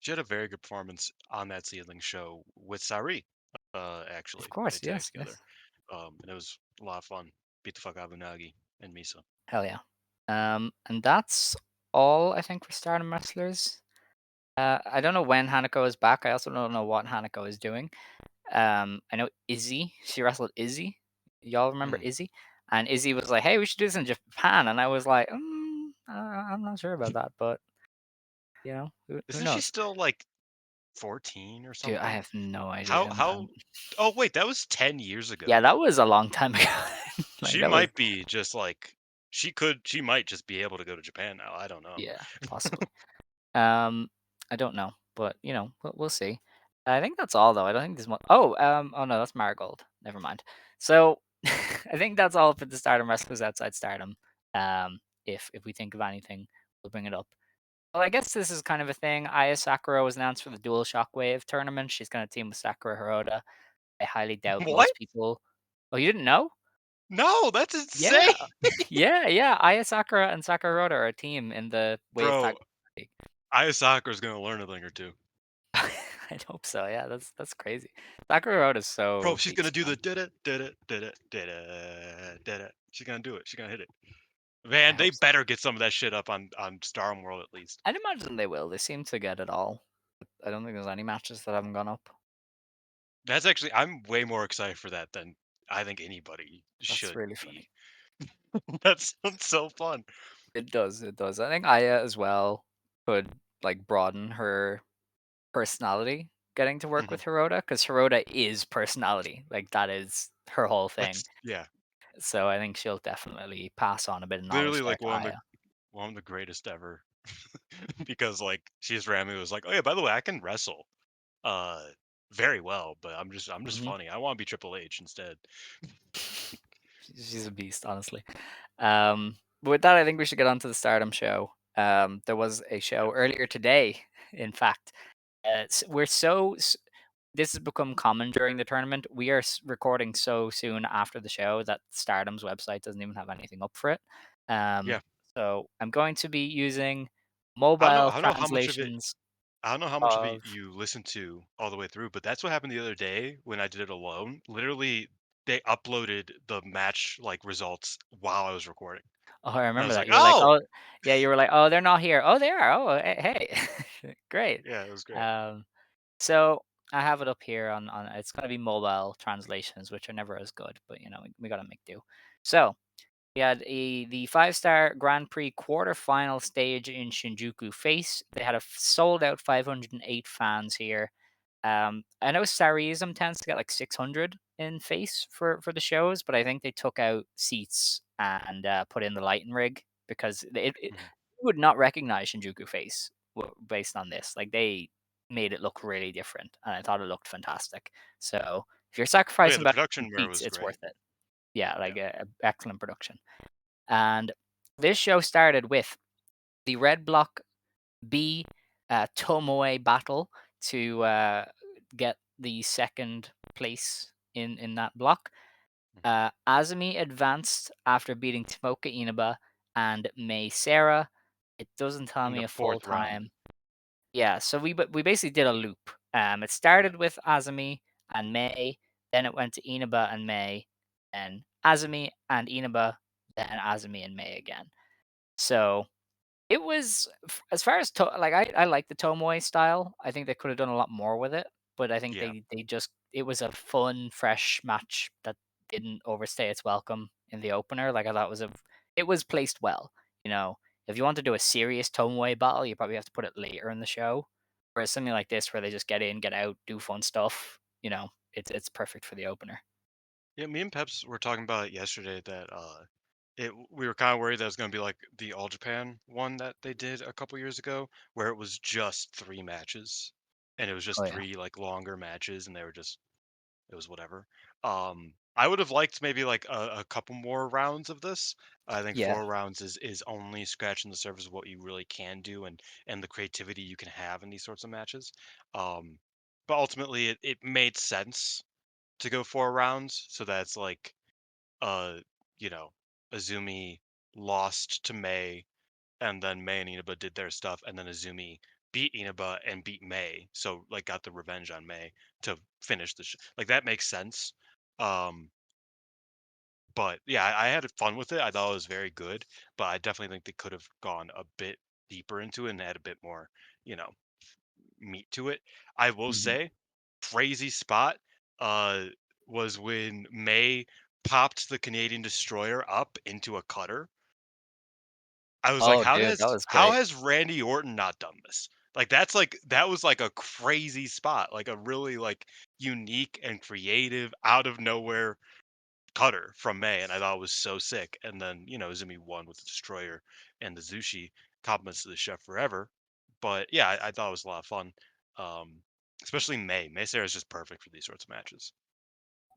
She had a very good performance on that Seedling show with Sari. Of Actually, they course, tagged yes, together. yes, And it was a lot of fun. Beat the fuck out of Unagi and Misa. hell yeah. And that's all I think for Stardom wrestlers. I don't know when Hanako is back. I also don't know what Hanako is doing. I know Izzy. She wrestled Izzy. Y'all remember Mm. Izzy? And Izzy was like, "Hey, we should do this in Japan." And I was like, I'm not sure about that, but who Isn't she knows? still like 14 or Dude, I something? have no How idea, man. how Oh wait, that was 10 years Yeah, ago. that was a long time ago. Like She that was, might be just like she might just be able to go to Japan now. I don't know. yeah, possibly. Um, I don't know, but we'll see. I think that's all though. I don't think there's one. Oh no, that's Marigold. Never mind. So I think that's all for the Stardom wrestlers outside Stardom. If we think of anything, we'll bring it up. Well, I guess this is kind of a thing. Aya Sakura was announced for the Dual Shockwave tournament. She's going to team with Sakura Hiroda. I highly doubt What? most people. Oh, you didn't know? No, that's insane. Yeah, yeah. Aya Sakura and Sakura Hiroda are a team in the Wave Tag Bro, League. Aya Sakura's gonna learn a thing or two. I'd hope so. Yeah, that's crazy. Sakura Road is Bro, so she's gonna beast, do the man. did it, did it, did it, did it, did it. She's gonna do it. She's gonna hit it. I Man, they hope so. better get some of that shit up on Star World at least. I'd imagine they will. They seem to get it all. I don't think there's any matches that haven't gone up. That's actually I'm way more excited for that than I think anybody That's should really be. funny. That sounds so fun. It does. It does. I think Aya as well could like broaden her personality getting to work Mhm. with Hiroda because Hiroda is personality. Like that is her whole thing. That's yeah. So I think she'll definitely pass on a bit of knowledge Literally there like to Aya. one of the greatest ever. Because like she's Rami was like, oh yeah, by the way, I can wrestle uh very well, but I'm just Hmm. funny. I want to be Triple H instead. She's a beast, honestly. But with that, I think we should get on to the Stardom show. There was a show Yep. earlier today, in fact. We're this has become common during the tournament. We are recording so soon after the show that Stardom's website doesn't even have anything up for it. Yeah. So I'm going to be using I mobile don't know how much of it translations I don't know how much of it of. you listened to all the way through, but that's what happened the other day when I did it alone. Literally, they uploaded the match like results while I was recording. Oh, I And I remember was that. like, You were like, "Oh, "Oh, yeah." You were like, "Oh, they're not here." Oh, they are. Oh, hey, great. yeah, it was great." Um, so I have it up here on. It's going to be mobile translations, which are never as good, but we got to make do. So we had the 5-star Grand Prix quarterfinal stage in Shinjuku Face. They had a sold out 508 fans here. I know Sarism tends to get like 600 in Face for the shows, but I think they took out seats and put in the lighting rig because Mhm. you would not recognize Shinjuku Face based on this. Like they made it look really different, and I thought it looked fantastic. So if you're Oh yeah, sacrificing the about production there seats, was it's great. worth it. Yeah, Yeah. like excellent production. And this show started with the Red Block B Tomoe battle to get the second place in that block. Mhm. Azumi advanced after beating Tomoka Inaba and Mei Sarah. It doesn't tell In me the a full fourth round. time. Yeah, so we basically did a loop. It started with Azumi and Mei, then it went to Inaba and Mei, then Azumi and Inaba, then Azumi and Mei again. So it was as far as like I like the Tomoe style. I think they could have done a lot more with it, but I think Yeah. they just it was a fun, fresh match that didn't overstay its welcome in the opener. Like I thought it was placed well. You know, if you want to do a serious Tomoe battle, you probably have to put it later in the show. Whereas something like this, where they just get in, get out, do fun stuff, it's perfect for the opener. Yeah, me and Peps were talking about it yesterday that we were kind of worried that it was going to be like the All Japan one that they did a couple years ago where it was just 3 matches and it was Oh just yeah, 3 like longer matches and it was whatever. I would have liked maybe like a couple more rounds of this. I think yeah. 4 rounds is only scratching the surface of what you really can do and the creativity you can have in these sorts of matches. Um, but ultimately it made sense to go 4 rounds so that's like uh you know Azumi lost to May and then May and Inaba did their stuff and then Azumi beat Inaba and beat May so like got the revenge on May to finish like that makes sense. um but yeah, I had fun with it. I thought it was very good, but I definitely think they could have gone a bit deeper into it and had a bit more, you know, meat to it. I will Hmm. say, crazy spot uh was when May popped the Canadian Destroyer up into a cutter. I was like, Oh, dude, that was how great. has Randy Orton not done this? Like that was like a crazy spot, like a really like unique and creative out of nowhere cutter from May, and I thought it was so sick. And then, Zumi won with the Destroyer and the Zushi. Compliments to the chef forever. But yeah, I thought it was a lot of fun. Um, Especially May. May Sarah is just perfect for these sorts of matches.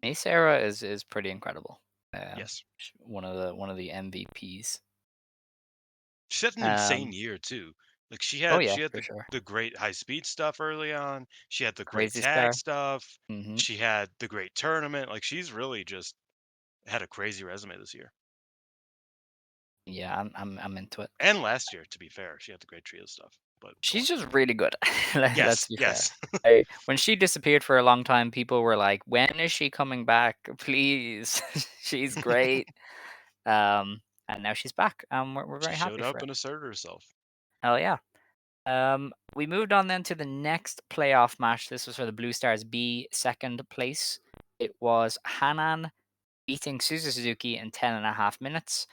Mei Sarah is pretty incredible. Yes. One of the MVPs. She had an insane Um, year too. Like oh she yeah, had for sure. the great high speed stuff early on. She had the great Crazy tag Star. stuff. Hmm. She had the great tournament. Like she's really just had a crazy resume this year. Yeah, I'm into it. And last year, to be fair. She had the great trio stuff. But go She's on. just really good. Let's Yes, be fair. yes. When she disappeared for a long time, people were like, "When is she coming back? Please, she's great." Um, and now she's back. We're She very showed happy for up it. and asserted herself. Hell yeah. We moved on then to the next playoff match. This was for the Blue Stars B second place. It was Hanan beating Suzuki in 10.5 minutes.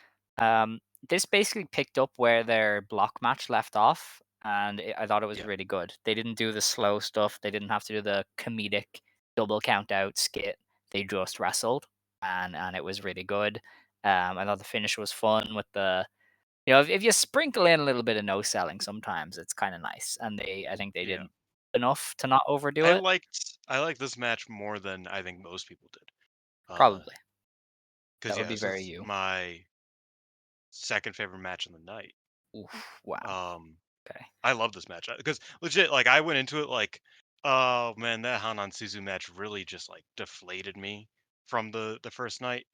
This basically picked up where their block match left off, and I thought it was Yeah. really good. They didn't do the slow stuff. They didn't have to do the comedic double count out skit. They just wrestled. and it was really good. I thought the finish was fun with the if you sprinkle in a little bit of no selling, sometimes it's kind of nice. And I think they Yeah. didn't enough to not overdo it. I liked this match more than I think most people did. Probably Because that would yeah, be this very is you. my second favorite match of the night. Oof, wow. Um, Okay. I love this match because legit, like I went into it like, oh man, that Hanan Suzu match really just like deflated me from the first night,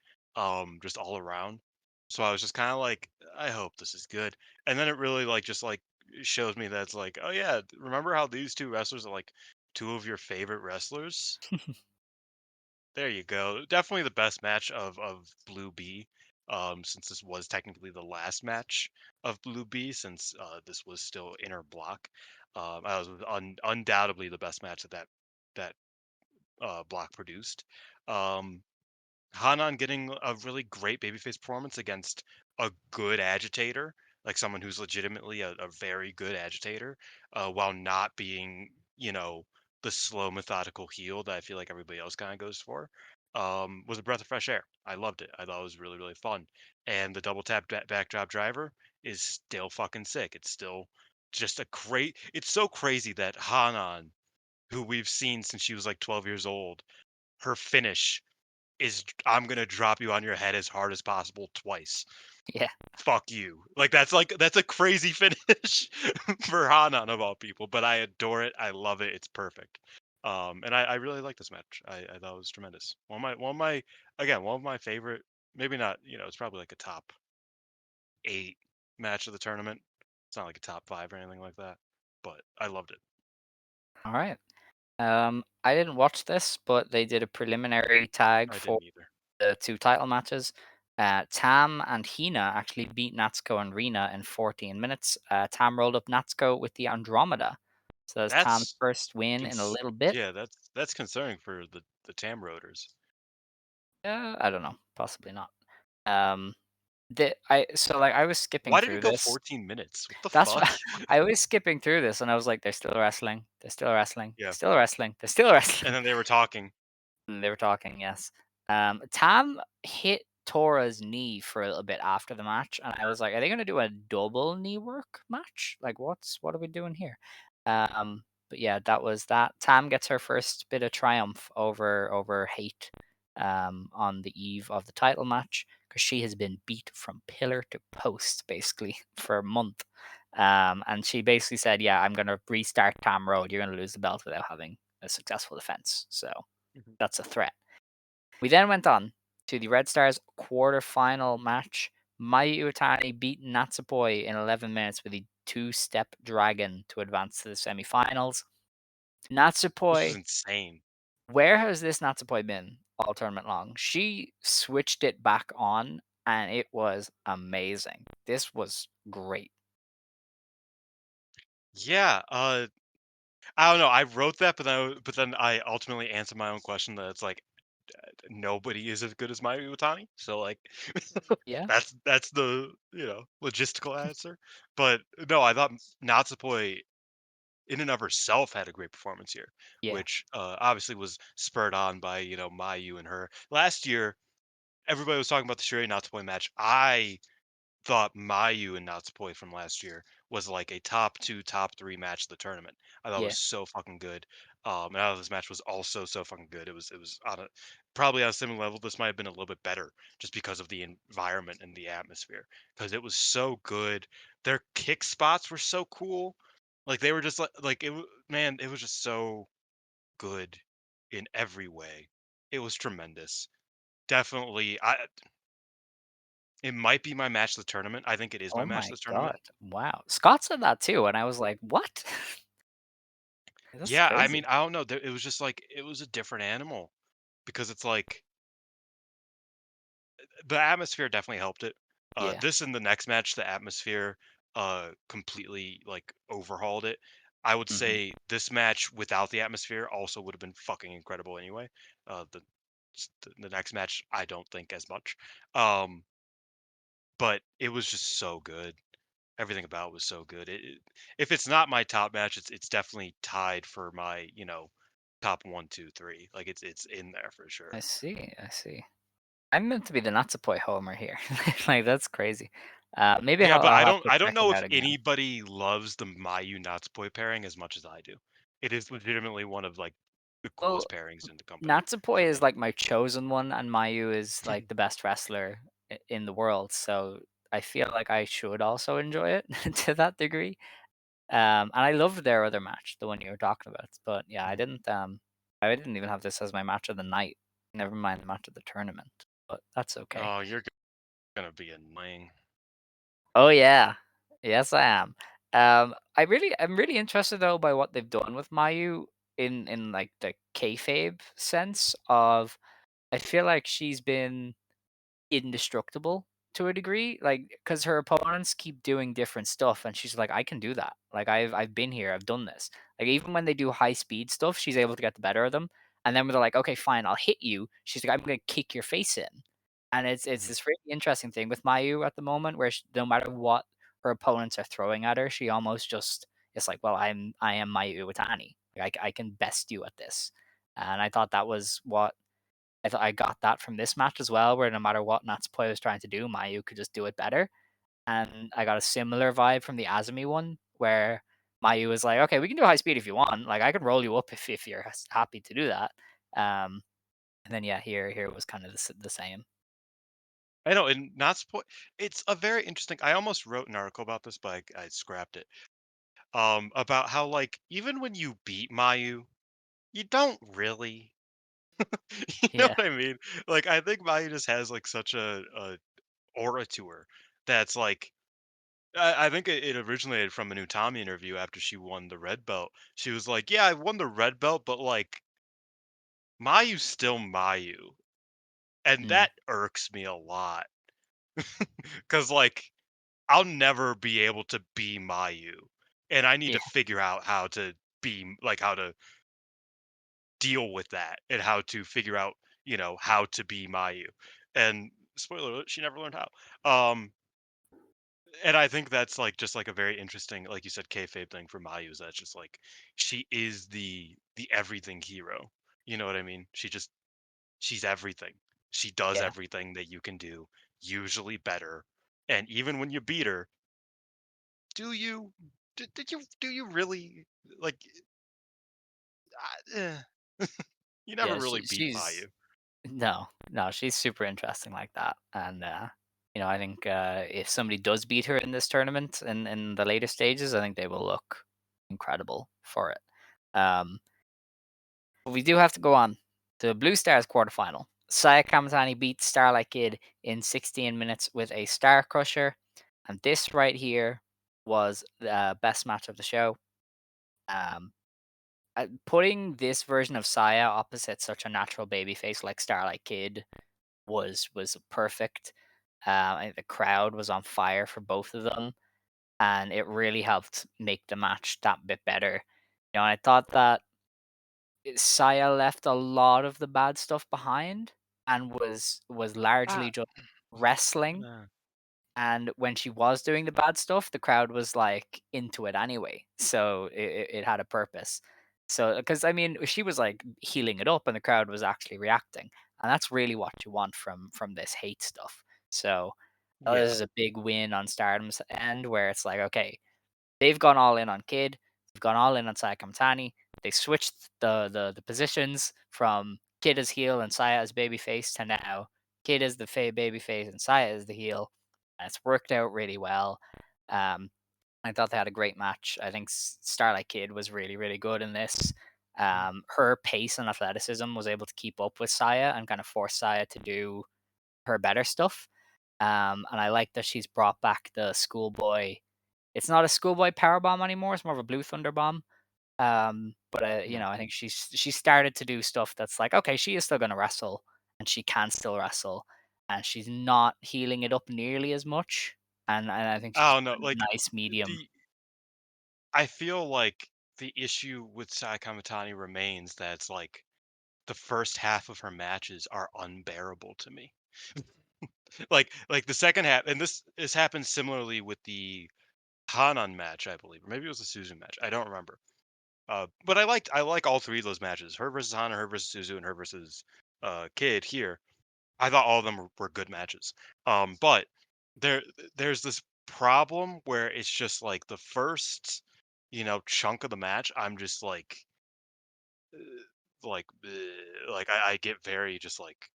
just all around. So I was just kind of like, I hope this is good. And then it really like just like shows me that it's like, oh yeah, remember how these two wrestlers are like two of your favorite wrestlers? There you go. Definitely the best match of Blue B. Since this was technically the last match of Blue B, since this was still inner block. I was undoubtedly the best match that block produced. Um, Hanan getting a really great babyface performance against a good agitator, like someone who's legitimately a very good agitator, while not being, the slow, methodical heel that I feel like everybody else kind of goes for, was a breath of fresh air. I loved it. I thought it was really, really fun. And the double tap backdrop driver is still fucking sick. It's still just it's so crazy that Hanan, who we've seen since she was like 12 years old, her finish is I'm gonna drop you on your head as hard as possible twice. Yeah. Fuck you. That's a crazy finish for Hanan of all people, but I adore it. I love it. It's perfect. And I really like this match. I thought it was tremendous. One of my favorite. Maybe not. It's probably like a top 8 match of the tournament. It's not like a top 5 or anything like that, but I loved it. All right. I didn't watch this, but they did a preliminary tag I for didn't either. the two title matches. Tam and Hina actually beat Natsuko and Rina in 14 minutes. Tam rolled up Natsuko with the Andromeda. So that's Tam's That's first win in a little bit. yeah. That's concerning for the Tam Roaders. I don't know, possibly not. Um, I was skipping Why did it through go this. 14 minutes? What the That's fuck? why I was skipping through this, and I was like, "They're still wrestling. They're still wrestling. They're Yeah. still wrestling. They're still And wrestling." then they were talking. And they were talking, yes. Tam hit Tora's knee for a little bit after the match, and I was like, "Are they going to do a double knee work match? Like, what are we doing here?" But yeah, that was that. Tam gets her first bit of triumph over Hate on the eve of the title match because she has been beat from pillar to post basically for a month. And she basically said, "Yeah, I'm going to restart Tam Road. You're going to lose the belt without having a successful defense." So Mhm. that's a threat. We then went on to the Red Stars quarterfinal match. Mayu Iwatani beat Natsupoi in 11 minutes with a two-step dragon to advance to the semifinals. This was Natsupoi, insane. where has this Natsupoi been all tournament long? She switched it back on and it was amazing. This was great. Yeah, I don't know. I wrote that, but then I ultimately answered my own question that it's like nobody is as good as Mayu Iwatani. So like Yeah. that's the logistical answer. But no, I thought Natsupoi in and of herself had a great performance here, Yeah. which obviously was spurred on by Mayu and her last year. Everybody was talking about the Shuri Natsupoi match. I thought Mayu and Natsupoi from last year was like a top 2, top 3 match of the tournament. I thought it Yeah. was so fucking good. And I thought this match was also so fucking good. It was on a probably on a similar level. This might have been a little bit better just because of the environment and the atmosphere because it was so good. Their kick spots were so cool. Like they were just like man, it was just so good in every way. It was tremendous. Definitely, it might be my match of the tournament. I think it is my Oh match my of the tournament. god. Wow. Scott said that too and I was like, "What?" That's Yeah, I crazy. mean, I don't know. It was just like it was a different animal because it's like the atmosphere definitely helped it. Yeah. This and the next match, the atmosphere completely like overhauled it. I would Mhm. say this match without the atmosphere also would have been fucking incredible anyway. The next match, I don't think as much. Um, but it was just so good. Everything about it was so good. If it's not my top match, it's definitely tied for my top 1, 2, 3. Like it's in there for I sure. see. I see. I'm meant to be the Natsupoi homer here. Like that's crazy. Maybe Yeah, but I'll I have don't to I don't check it know if out again. anybody loves the Mayu Natsupoi pairing as much as I do. It is legitimately one of like the Well, coolest pairings in the company Natsupoi for is me. like my chosen one, and Mayu is like the best wrestler in the world. So I feel like I should also enjoy it to that degree. And I loved their other match, the one you were talking about. But yeah, Mhm. I didn't even have this as my match of the night. Never mind the match of the tournament. But that's okay. Oh, you're gonna be annoying. Oh yeah, yes I am. I'm really interested though by what they've done with Mayu in like the kayfabe sense of. I feel like she's been indestructible to a degree, like because her opponents keep doing different stuff, and she's like, I can do that. Like I've been here, I've done this. Like even when they do high speed stuff, she's able to get the better of them. And then when they're like, okay, fine, I'll hit you. She's like, I'm gonna kick your face in. And it's Mhm. this really interesting thing with Mayu at the moment, where no matter what her opponents are throwing at her, she almost just it's like, well, I am Mayu Iwatani. Like I can best you at this. And I thought that was what I thought I got that from this match as well, where no matter what Natsupoi was trying to do, Mayu could just do it better. And I got a similar vibe from the Azumi one, where Mayu was like, "Okay, we can do high speed if you want. Like I can roll you up if you're happy to do that." Um, and then yeah, here it was kind of the same. I know, and Natsupoi. It's a very interesting. I almost wrote an article about this, but I scrapped it. About how like even when you beat Mayu, you don't really. You know Yeah, what I mean? Like I think Mayu just has like such a aura to her that's like I think it originated from an Utami interview after she won the red belt. She was like, "Yeah, I won the red belt, but like Mayu's still Mayu," and mm, that irks me a lot because like I'll never be able to be Mayu, and I need yeah, to figure out how to how to deal with that and how to figure out how to be Mayu. And spoiler alert, she never learned how. And I think that's like just like a very interesting, like you said, kayfabe thing for Mayu is that's just like she is the everything hero. You know what I mean? She's everything. She does yeah, everything that you can do, usually better. And even when you beat her, do you do you really like uh, eh, you never yeah. really beat She's Mayu. no, she's super interesting like that. And I think if somebody does beat her in this tournament in the later stages, I think they will look incredible for it. Um, But we do have to go on to Blue Stars quarterfinal. Saya Kamatani beat Starlight Kid in 16 minutes with a Star Crusher. And this right here was the best match of the show. Um, Putting this version of Saya opposite such a natural babyface like Starlight Kid was perfect. I think the crowd was on fire for both of them, and it really helped make the match that bit better. I thought that Saya left a lot of the bad stuff behind and was Ah, largely just wrestling. uh, And when she was doing the bad stuff, the crowd was like into it anyway. So it had a purpose. So because I mean, she was like healing it up, and the crowd was actually reacting, and that's really what you want from this hate stuff. So this yeah. is a big win on Stardom's end, where it's like, okay, they've gone all in on Kid. They've gone all in on Saya Kamatani. They switched the positions from Kid as heel and Saya as babyface to now Kid is the babyface and Saya is the heel. And it's worked out really well. Um, I thought they had a great match. I think Starlight Kid was really, really good in this. Her pace and athleticism was able to keep up with Saya and kind of force Saya to do her better stuff. And I like that she's brought back the schoolboy. It's not a schoolboy power bomb anymore. It's more of a blue thunder bomb. But Mhm. I think she started to do stuff that's like, okay, she is still going to wrestle, and she can still wrestle, and she's not healing it up nearly as much. And I think I she's don't know. got a Like nice medium. the I feel like the issue with Sai Kamatani remains that it's like the first half of her matches are unbearable to me. Like the second half, and this happened similarly with the Hanan match, I believe, or maybe it was the Suzu match. I don't remember. But I like all three of those matches: her versus Hana, her versus Suzu, and her versus Kid here. I thought all of them were good matches. But there there's this problem where it's just like the first, chunk of the match, I'm just like I get very just like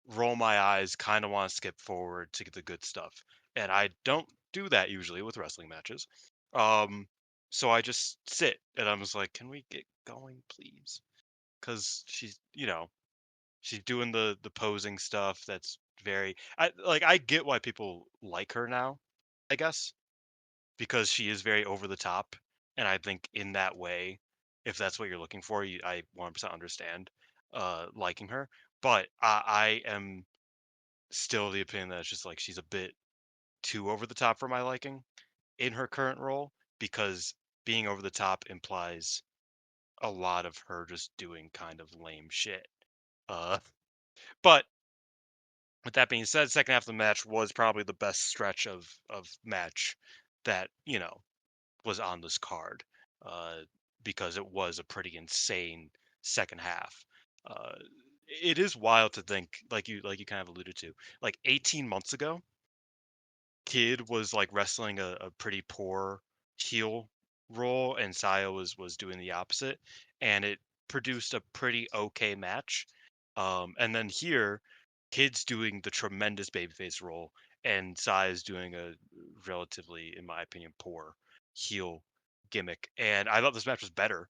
roll my eyes, kind of want to skip forward to get the good stuff. And I don't do that usually with wrestling matches. Um, so I just sit and I'm just like, can we get going, please? Because she's doing the posing stuff. That's very I get why people like her now, I guess, because she is very over the top, and I think in that way, if that's what you're looking for, I 100% understand liking her. But I am still the opinion that it's just like she's a bit too over the top for my liking in her current role, because being over the top implies a lot of her just doing kind of lame shit. Uh, but with that being said, second half of the match was probably the best stretch of match that was on this card, uh, because it was a pretty insane second half. Uh, it is wild to think, like you kind of alluded to, like 18 months ago, Kid was like wrestling a pretty poor heel role, and Saya was doing the opposite, and it produced a pretty okay match. And then here, Kid's doing the tremendous babyface role, and Saya's doing a relatively, in my opinion, poor heel gimmick. And I thought this match was better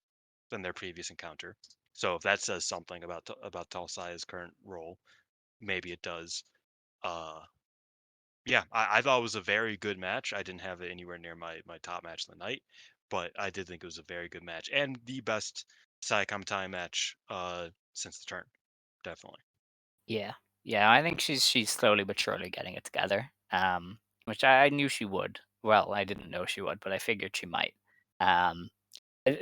than their previous encounter. So if that says something about Tall Saya's current role, maybe it does. Uh, yeah, I thought it was a very good match. I didn't have it anywhere near my top match of the night, but I did think it was a very good match and the best Sai Kamatani match since the turn, definitely. Yeah, yeah, I think she's slowly but surely getting it together. Which I knew she would. Well, I didn't know she would, but I figured she might. Um,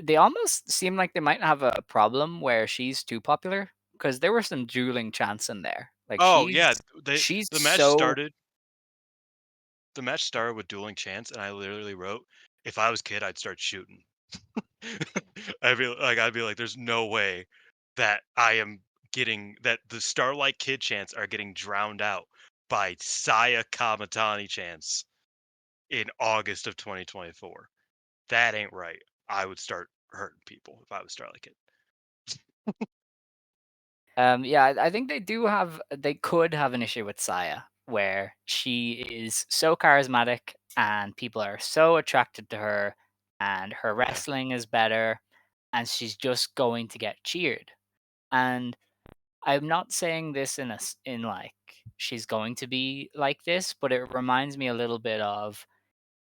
they almost seem like they might have a problem where she's too popular because there were some dueling chants in there. Like Oh yeah, they she's the match so. started. The match started with dueling chants, and I literally wrote, "If I was Kid, I'd start shooting." I'd be like, "There's no way that I am getting that the Starlight Kid chants are getting drowned out by Saya Kamatani chants in August of 2024. That ain't right. I would start hurting people if I was Starlight Kid." Yeah, I think they could have an issue with Saya where she is so charismatic and people are so attracted to her and her Yeah. wrestling is better and she's just going to get cheered. And I'm not saying this in like she's going to be like this, but it reminds me a little bit of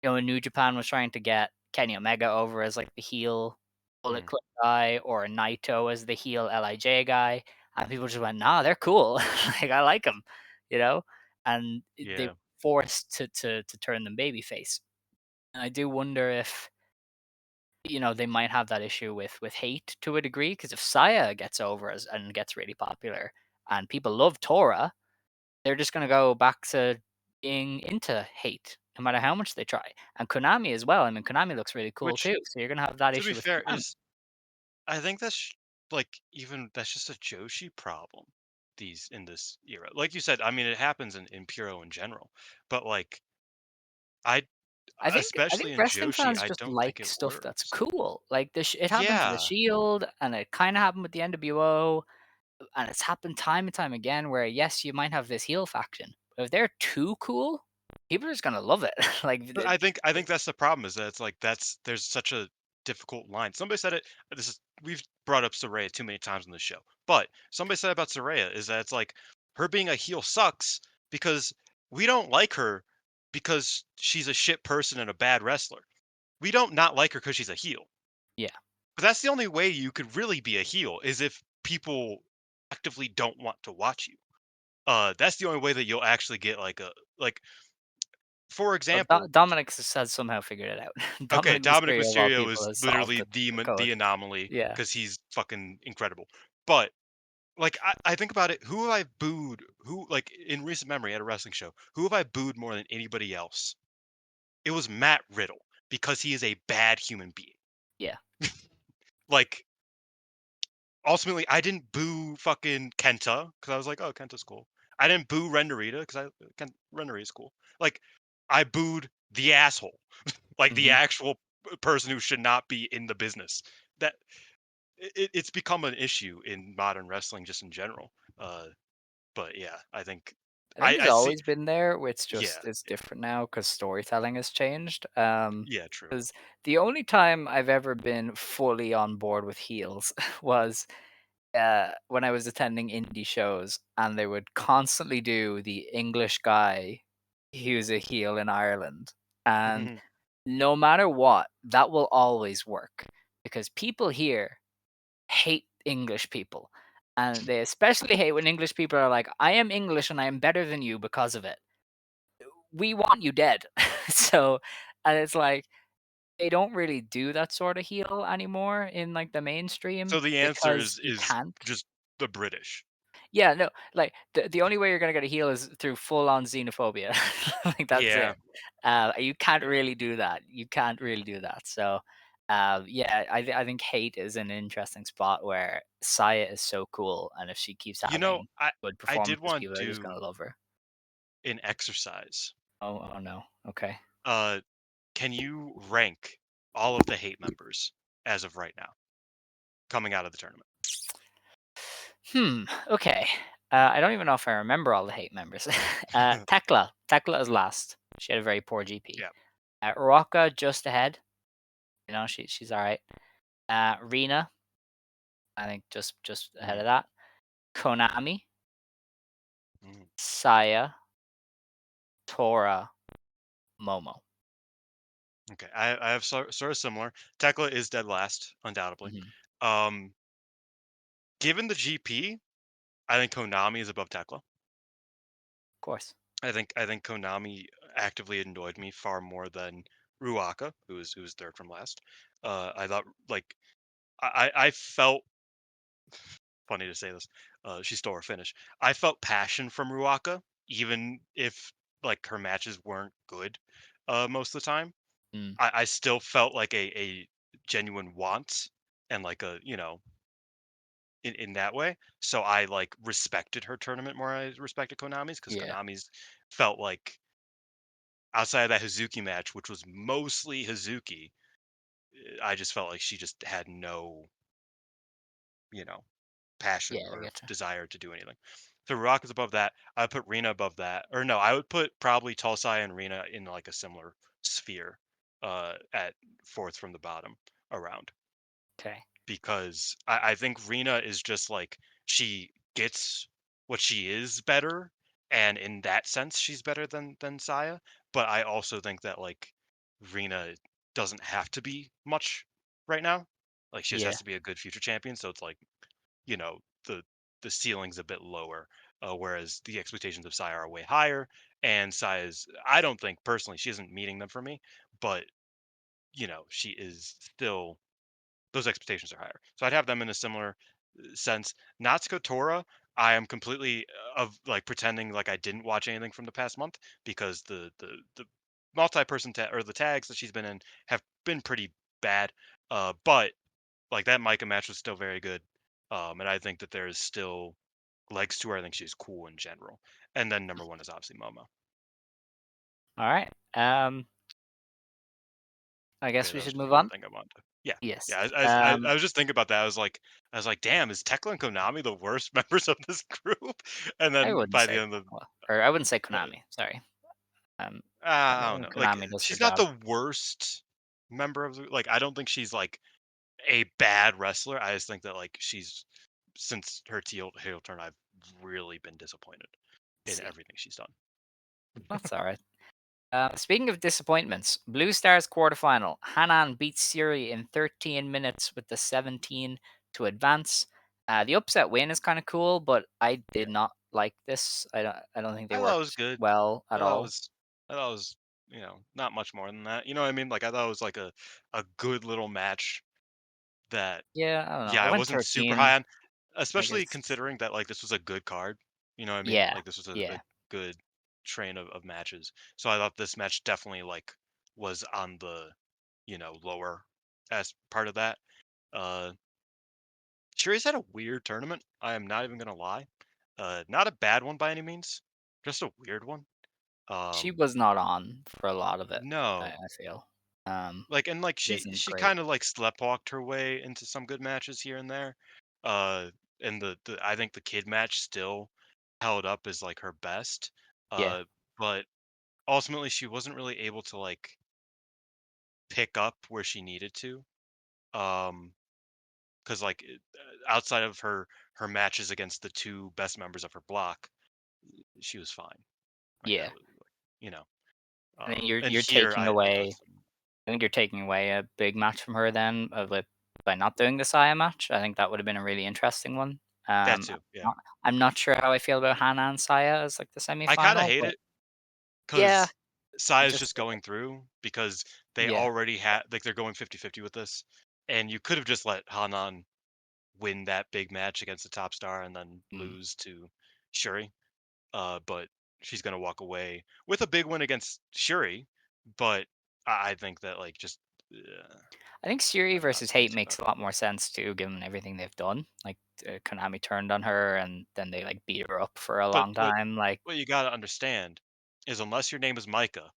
when New Japan was trying to get Kenny Omega over as like the heel Bullet Mhm. Club guy or Naito as the heel Lij guy, and people just went, "Nah, they're cool. Like I like them," you know, and they Yeah. were forced to turn them babyface. And I do wonder if they might have that issue with hate to a degree because if Saya gets over and gets really popular and people love Tora, they're just gonna go back to being into hate, no matter how much they try. And Konami as well. I mean, Konami looks really cool Which, too, so you're gonna have that to be issue with fair, Konami. is I think that's just a Joshi problem these in this era. Like you said, I mean, it happens in Puro in general, but like I, I think especially in wrestling Joshi, fans I just don't think like it stuff that's works. cool. Like it happened to the Yeah, Shield, and it kind of happened with the NWO, and it's happened time and time again. Where yes, you might have this heel faction, but if they're too cool, people are just gonna love it. like but I think that's the problem, is that it's like there's such a difficult line. Somebody said it. We've brought up Soraya too many times on the show, but somebody said about Soraya is that it's like her being a heel sucks because we don't like her because she's a shit person and a bad wrestler. We don't not like her because she's a heel. yeah. But that's the only way you could really be a heel, is if people actively don't want to watch you. That's the only way that you'll actually get like, for Well, example. Dominic has somehow figured it out. Okay, Dominic Dominic Mysterio, of all Mysterio people, is has solved literally the the code. anomaly Yeah. because he's fucking incredible. But like I think about it, who have I booed? Who, like, in recent memory at a wrestling show? Who have I booed more than anybody else? It was Matt Riddle, because he is a bad human being. Yeah. Like, ultimately, I didn't boo fucking Kenta because I was like, oh, Kenta's cool. I didn't boo Ren Narita because Ren Narita's cool. Like, I booed the asshole, like the Mhm. actual person who should not be in the business. That it's become an issue in modern wrestling just in general. But yeah, I think I think it's I see. always been there. It's Yeah, just it's yeah, different now because storytelling has changed. yeah. True. Because the only time I've ever been fully on board with heels was when I was attending indie shows, and they would constantly do the English guy who's a heel in Ireland, and no matter what, that will always work because people here hate English people. And they especially hate when English people are like, I am English and I am better than you because of it. We want you dead. So, and it's like, they don't really do that sort of heel anymore in like the mainstream So the answer because is you is can't. just the British. Yeah, no, like the only way you're gonna get a heel is through full on xenophobia. Like that's Yeah. it. You can't really do that. You can't really do that. So, yeah, I think hate is an interesting spot where Saya is so cool, and if she keeps You know, having good I did performances, want people are to just do gonna love her. an exercise. Oh no. Okay. Uh, can you rank all of the hate members as of right now coming out of the tournament? Okay. I don't even know if I remember all the hate members. Tekla. Tekla is last. She had a very poor GP. Yeah. Rocka just ahead. She's all right. Rena, I think just ahead Mhm, of that. Konami, mhm. Saya, Tora, Momo. Okay, I have sort of similar. Tekla is dead last, undoubtedly. Mhm. Um, given the GP, I think Konami is above Tekla. Of course. I think Konami actively annoyed me far more than Ruaka, who was third from last. I thought like I felt funny to say this. She stole her finish. I felt passion from Ruaka, even if like her matches weren't good most of the time. Mm, I still felt like a genuine want and like a in that way. So I like respected her tournament more. I respected Konami's because yeah. Konami's felt like outside of that Hazuki match, which was mostly Hazuki, I just felt like she just had no you know passion Yeah, I or get you. desire to do anything. So Rock is above that. I would put Rena above that, or no, I would put probably Tulsai and Rena in like a similar sphere, at fourth from the bottom around Okay. because I think Rena is just like she gets what she is better, and in that sense she's better than Saya. But I also think that like Rena doesn't have to be much right now. Like she just has Yeah. to be a good future champion. So it's like you know the the ceiling's a bit lower, whereas the expectations of Sai are way higher. And Sai is, I don't think personally she isn't meeting them for me, but she is still those expectations are higher. So I'd have them in a similar sense. Natsuko Tora, I am completely of like pretending like I didn't watch anything from the past month because the multi-person or the tags that she's been in have been pretty bad. But like that Micah match was still very good. And I think that there's still legs to her. I think she's cool in general. And then number one is obviously Momo. All right. I But yeah, guess we that was should just move one on. thing I wanted to. Yeah, Yes. yeah. I was just thinking about that. I was like, damn, is Tekla and Konami the worst members of this group? And I then wouldn't by say the end of well, or I wouldn't say the, Konami. Sorry. Um, I don't know. Like Konami does her she's not job. the worst member of the like. I don't think she's like a bad wrestler. I just think that like she's since her heel turn, I've really been disappointed in See, everything she's done. that's all right. Speaking of disappointments, Blue Stars quarterfinal. Hanan beats Siri in 13 minutes with the 17 to advance. The upset win is kind of cool, but I Yeah, did not like this. I don't think they I thought it was worked good. well I at thought it all. was I thought it was not much more than that. You know what I mean? Like I thought it was like a good little match that Yeah, I don't know. yeah, I I went wasn't super 13. high on, Like especially it's considering that like this was a good card. You know what I mean? yeah, Like this was a yeah, good train of matches. So I thought this match definitely like was on the lower as part of that. Uh Shuri's had a weird tournament. I am not even gonna lie. Not a bad one by any means, just a weird one. She Um, was not on for a lot of it, I no, I feel. Um, and it she isn't she great. kind of like sleptwalked her way into some good matches here and there. Uh, and the I think the kid match still held up as like her best. Yeah, But ultimately she wasn't really able to like pick up where she needed to. Um, because outside of her matches against the two best members of her block, she was fine. Like yeah. that was like, you know. I think And you're here taking I thought away I think you're taking away a big match from her then, with by not doing the Saya match. I think that would have been a really interesting one. that Um, too. Yeah, I'm not sure how I feel about Hana and Saya as like the I kind of semifinal, hate but it yeah, because Saya's just just going through because they yeah, already had like they're going 50-50 with this, and you could have just let Hanan win that big match against the top star and then mm. lose to Shuri. But she's gonna walk away with a big win against Shuri. But I think that like just I think Siri I'm not versus Hate crazy makes about a it. lot more sense too, given everything they've done. Like Konami turned on her, and then they like beat her up for a But long time. Like, what you gotta understand is unless your name is Micah,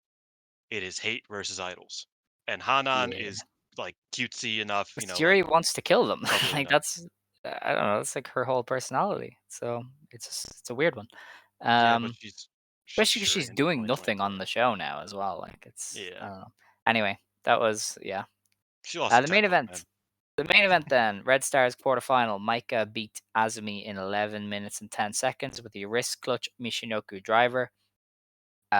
it is hate versus idols, and Hanan yeah, is like cutesy enough, but like Siri wants to kill them. bubbly Like enough. that's I don't know. That's like her whole personality. So it's a weird one. Yeah, but Um, she's Especially 'cause Shuri she's in doing nothing 2022. on the show now as well, like, it's I Yeah, don't know. Anyway, that was yeah. she lost the The main tempo, event. man. The main event then, Red Stars quarterfinal, Maika beat Azumi in 11 minutes and 10 seconds with the wrist clutch Michinoku driver.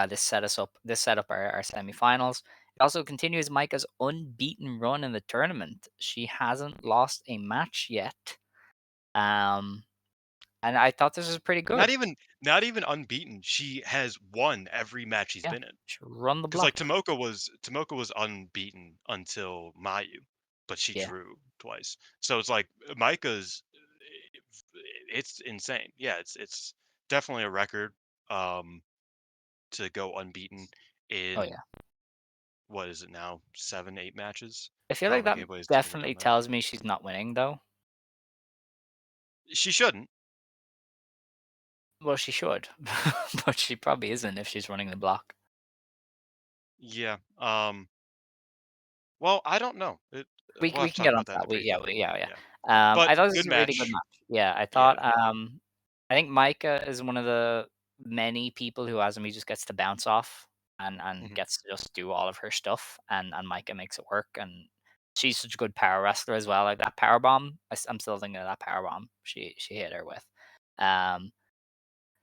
This set up our semifinals. It also continues Maika's unbeaten run in the tournament. She hasn't lost a match yet. Um, and I thought this was pretty Not good. even not even unbeaten. She has won every match she's Yeah, been in. she run the Because like block. Tomoka was unbeaten until Mayu, but she Yeah. drew twice. So it's like Micah's it's insane. Yeah, it's definitely a record um to go unbeaten Oh in yeah. what is it now? 7, 8 matches. I feel I don't like think that anybody's ever definitely done that. tells me she's not winning though. She shouldn't. Well, she should, but she probably isn't if she's running the block. Yeah. Well, I don't know. We'll We have to can talk get about onto that in that. the preview. Yeah. Yeah. But I thought this good was a really good match. match. Yeah, I thought. Yeah. I think Micah is one of the many people who Azumi just gets to bounce off and Mhm. gets to just do all of her stuff, and Micah makes it work. And she's such a good power wrestler as well. Like that power bomb, I'm still thinking of that power bomb she hit her with. Um,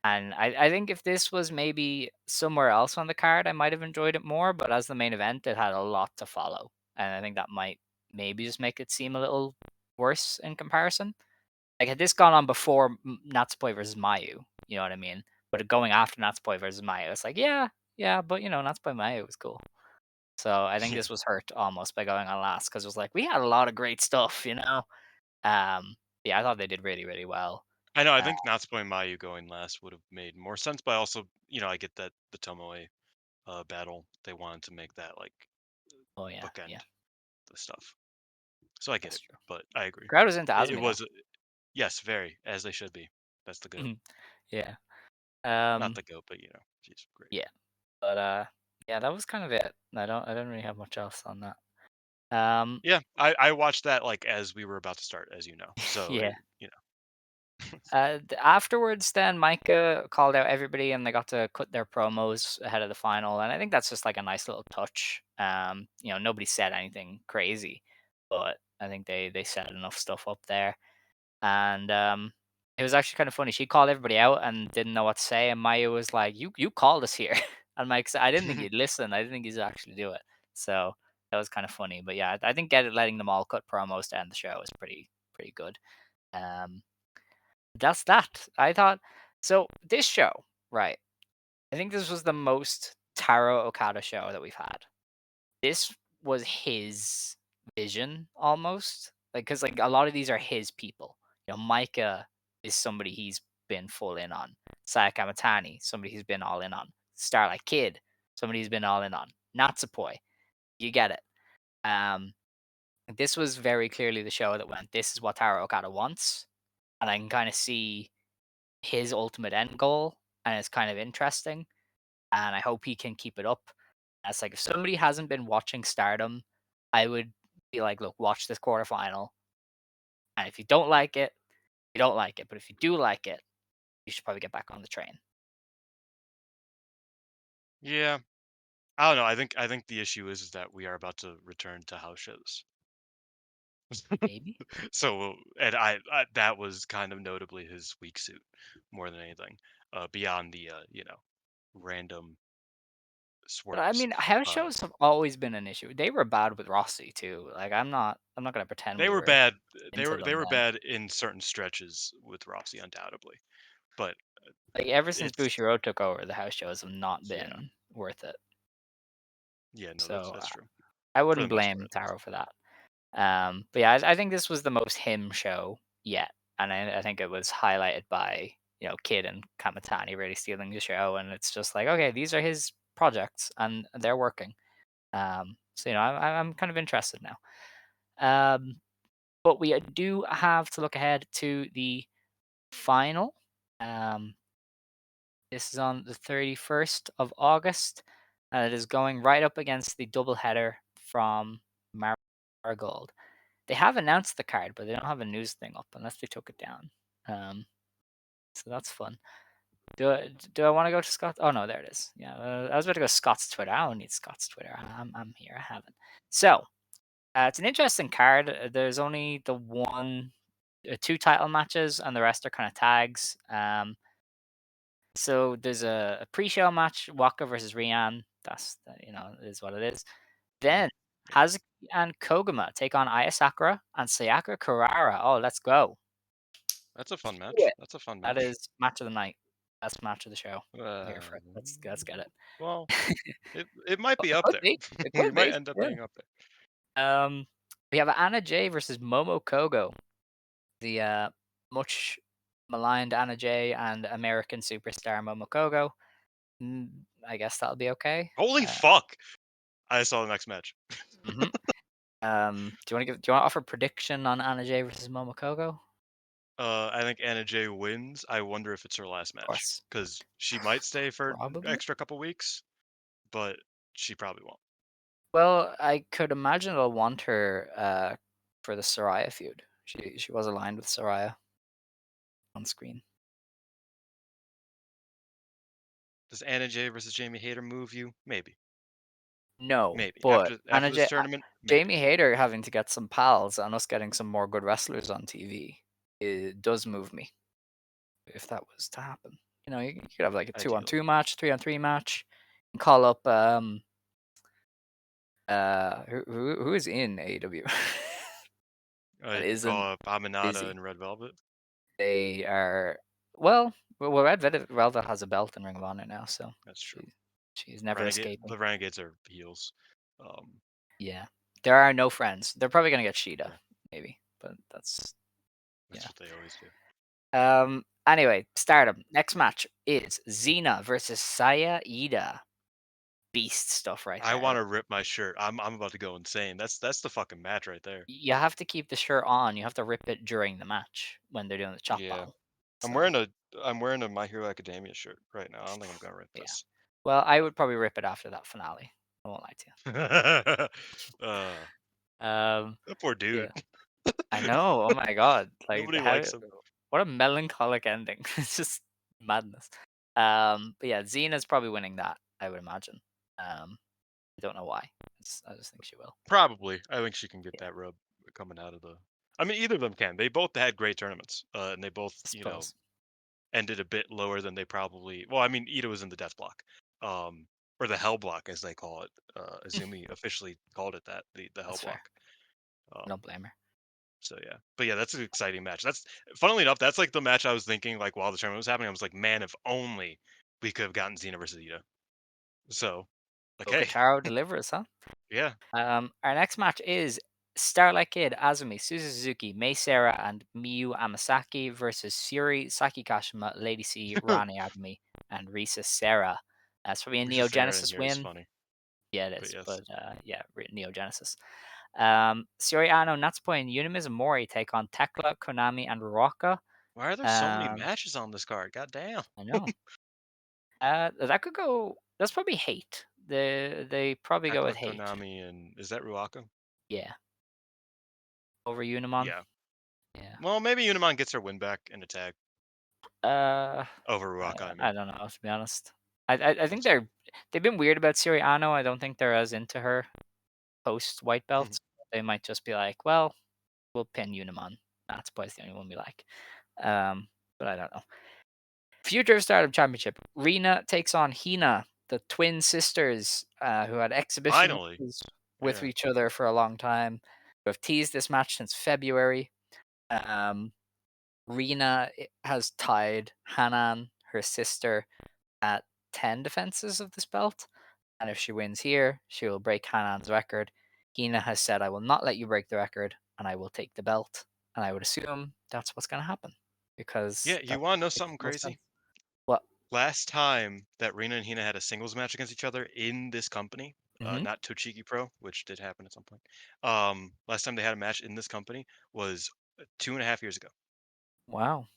And I think if this was maybe somewhere else on the card, I might have enjoyed it more. But as the main event, it had a lot to follow, and I think that might maybe just make it seem a little worse in comparison. Like had this gone on before Natsupoi versus Mayu, you know what I mean? But going after Natsupoi versus Mayu, it's like yeah, but Natsupoi Mayu was cool. So I think Yeah. this was hurt almost by going on last because it was like we had a lot of great stuff. Yeah, I thought they did really really well. I know. I Uh, think Natsuko and Mayu going last would have made more sense, but also, I get that the Tomoe battle, they wanted to make that like oh yeah, bookend the stuff. So I get that's it, true. but I agree. Crowd was into It Azumi though. was yes, very as they should be. That's the goat, Mhm. Yeah. not Um, the goat, but she's great. yeah. But yeah, that was kind of it. I don't really have much else on that. Um, Yeah, I watched that like as we were about to start, as you know. So yeah. you know. Afterwards, then Micah called out everybody, and they got to cut their promos ahead of the final, and I think that's just like a nice little touch. Nobody said anything crazy, but I think they said enough stuff up there. And it was actually kind of funny. She called everybody out and didn't know what to say, and Maya was like, "You called us here," and Mike said, "I didn't think you'd listen. I didn't think you'd actually do it." So that was kind of funny. But yeah, I think letting them all cut promos to end the show was pretty good. Um, that's that. I thought so. This show, right? I think this was the most Taro Okada show that we've had. This was his vision almost, like because like a lot of these are his people. Micah is somebody he's been full in on. Sayaka Matani, somebody he's been all in on. Starlight Kid, somebody he's been all in on. Natsupoi, you get it. Um, This was very clearly the show that went, this is what Taro Okada wants, and I can kind of see his ultimate end goal, and it's kind of interesting, and I hope he can keep it up. It's like if somebody hasn't been watching Stardom, I would be like, look, watch this quarterfinal, and if you don't like it, you don't like it, but if you do like it, you should probably get back on the train. Yeah. I don't know. I think the issue is that we are about to return to house shows. Maybe. So, and I that was kind of notably his weak suit more than anything. Beyond the random But I swerves. mean, house Uh, shows have always been an issue. They were bad with Rossi too. Like I'm not gonna pretend they we were were bad. They into were they them were then. bad in certain stretches with Rossi, undoubtedly. But Like ever since it's Bushiroad took over, the house shows have not yeah, been worth it. yeah. No, that's So that's true I for the wouldn't most part, blame at least. Taro for that. But yeah, I think this was the most him show yet, and I think it was highlighted by Kid and Kamatani really stealing the show, and it's just like, okay, these are his projects and they're working. So I'm kind of interested now. But we do have to look ahead to the final. Um, this is on the 31st of August, and it is going right up against the doubleheader from Marigold. They have announced the card, but they don't have a news thing up unless they took it down. So that's fun. Do I want to go to Scott? Oh no, there it is. Yeah, I was about to go Scott's Twitter. I don't need Scott's Twitter. I'm here. I haven't. So it's an interesting card. There's only the two title matches, and the rest are kind of tags. So there's a pre-show match, Waka versus Rian. Is what it is. Then Yeah, Hazuki and Koguma take on Aya Sakura and Sayaka Kurara. Oh, let's go. that's a fun Do match. it. That's a fun That match. is match of the night. Best match of the show. I'm here Uh, for it. Let's get it. well, it might be It up could there. be. It We could might be. end up Yeah. being up there. We have Anna Jay versus Momo Kogo, the much maligned Anna Jay and American superstar Momo Kogo. I guess that'll be okay. Holy fuck! I saw the next match. Mhm. Do you want to offer a prediction on Anna Jay versus Momo Kogo? Of I think Anna Jay wins. I wonder if it's her last match course, because she might stay for an probably. extra couple weeks, but she probably won't. Well, I could imagine they'll want her for the Soraya feud. She was aligned with Soraya on screen. Does Anna Jay versus Jamie Hayter move you? Maybe, No, maybe but after this tournament, maybe. Jamie Hayter having to get some pals and us getting some more good wrestlers on TV, it does move me if that was to happen. You could have like a Ideally, 2-on-2 match, 3-on-3 match, and call up who is in AEW that you isn't call up Aminata busy. and Red Velvet. They are well, Red Velvet has a belt in Ring of Honor now, so That's true. she she's never escaping. The Renegades are heels. Um, Yeah, there are no friends. They're probably gonna get Sheeta, yeah, maybe, but that's that's yeah. what they always do. Anyway, Stardom. Next match is Xena versus Saya Ida. Beast stuff right I there. want to rip my shirt. I'm about to go insane. That's the fucking match right there. You have to keep the shirt on. You have to rip it during the match when they're doing the chop Yeah. battle. I'm So wearing a I'm wearing a My Hero Academia shirt right now. I don't think I'm gonna rip yeah. this. Well, I would probably rip it after that finale. I won't lie to uh, you. that poor dude. Yeah. I know. Oh my god. Like Nobody likes him. what a melancholic ending. It's just madness. But yeah, Xena's probably winning that, I would imagine. I don't know why. I just think she will. Probably. I think she can get Yeah, that rub coming out of the. I mean, either of them can. They both had great tournaments, and they both, I suppose. ended a bit lower than they probably. Well, I mean, Ida was in the death block, or the hell block as they call it. Azumi officially called it that, the hell That's fair. block. Um, I don't blame her. so yeah, but yeah, that's an exciting match. That's funnily enough, that's like the match I was thinking like while the tournament was happening. I was like, man, if only we could have gotten Xena versus Ida. So, like, hey, Okataro delivers, huh? yeah, Our next match is Starlight Kid, Azumi, Suzu Suzuki, Mei Seira, and Miyu Amasaki versus Suri, Saki Kashima, Lady C, Rani Agami, and Risa Serra. That's probably a Risa Neo Sarah in Genesis here is win. funny, Yeah, it but is. yes, But yeah, Neo Genesis. Syuri Ano, Natsupoi, and Unimizumori take on Tekla, Konami, and Ruaka. Why are there so many Um, matches on this card? God damn. I know. That could go. That's probably hate. They probably go Tekla, with hate. Konami, and is that Ruaka? Yeah, over Unimon. Yeah. Yeah. Well, maybe Unimon gets her win back in a tag Uh, over Ruaka. I I mean, don't know, to be honest. I think that's fair. they've been weird about Syuri Ano. I don't think they're as into her post white belts. They might just be like, well, we'll pin Unimon. That's probably the only one we like. But I don't know. Future of Stardom Championship. Rina takes on Hina, the twin sisters who had exhibition Finally. matches with Yeah. each other for a long time. Who have teased this match since February. Rina has tied Hanan, her sister, at 10 defenses of this belt. And if she wins here, she will break Hanan's record. Hina has said, I will not let you break the record, and I will take the belt. And I would assume that's what's going to happen. Because Yeah, you that want to know makes something the most sense. crazy? What? Last time that Rina and Hina had a singles match against each other in this company, Hmm. not Tochigi Pro, which did happen at some point. Last time they had a match in this company was 2.5 years ago. Wow.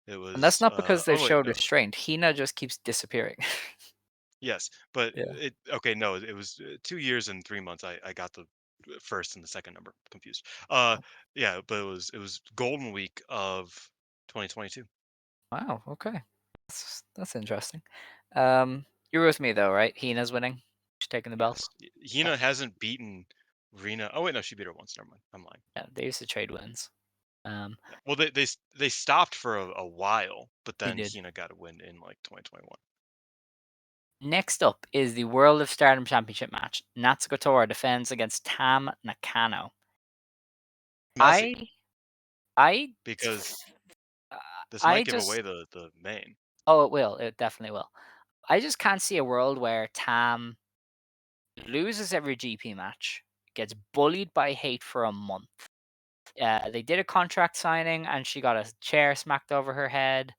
It And that's was not because they've oh wait, showed no, restraint. Hina just keeps disappearing. yes, but Yeah. it okay, no, it was 2 years and 3 months. I got the first and the second number confused. Yeah, but it was Golden Week of 2022. Wow. Okay. That's interesting. You're with me though, right? Hina's winning. She's taking the belt. Yes, Hina hasn't beaten Rina. Oh wait, no, she beat her once. Never mind, I'm lying. Yeah, they used to trade wins. Um, Yeah. Well, they stopped for a while, but they then did. Hina got a win in like 2021. Next up is the World of Stardom Championship match. Natsuko Tora defends against Tam Nakano. Muzzy, I, I, because uh, this I might give just. away the main. Oh, it will. It definitely will. I just can't see a world where Tam loses every GP match, gets bullied by hate for a month. They did a contract signing, and she got a chair smacked over her head.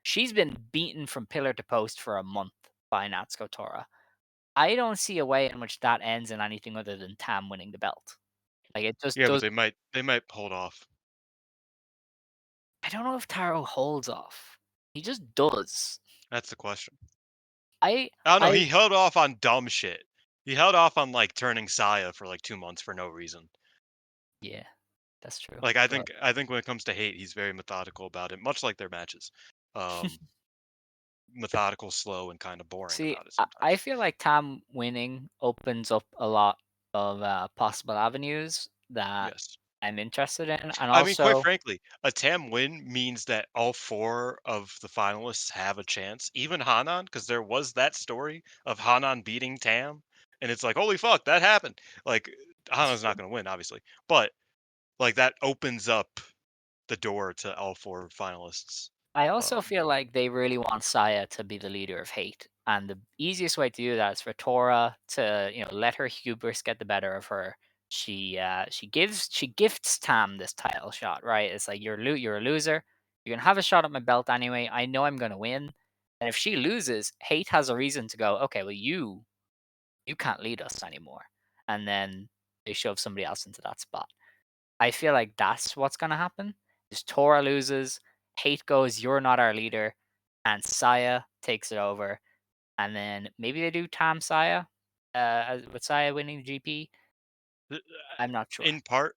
She's been beaten from pillar to post for a month by Natsuko Tora. I don't see a way in which that ends in anything other than Tam winning the belt. Like it just Yeah, but does. they might hold off. I don't know if Taro holds off. He just does. That's the question. I I don't know. I He held off on dumb shit. He held off on like turning Saya for like 2 months for no reason. Yeah, that's true. Like I But think I think when it comes to hate, he's very methodical about it, much like their matches. Um, Methodical, slow, and kind of boring see, about it I sometimes. feel like Tam winning opens up a lot of possible avenues that Yes. I'm interested in, and I mean, quite also frankly, a Tam win means that all four of the finalists have a chance. Even Hanan, because there was that story of Hanan beating Tam, and it's like, holy fuck, that happened. Like, Hanan's not going to win, obviously, but like that opens up the door to all four finalists. I also Um, feel like they really want Saya to be the leader of hate, and the easiest way to do that is for Tora to, let her hubris get the better of her. She gifts Tam this title shot, right? It's like you're a loser. You're gonna have a shot at my belt anyway. I know I'm gonna win, and if she loses, hate has a reason to go. Okay, well you can't lead us anymore, and then they shove somebody else into that spot. I feel like that's what's gonna happen. Is Tora loses, Hate goes, "You're not our leader," and Saya takes it over, and then maybe they do Tam Saya, with Saya winning the GP. th- I'm not sure. in part,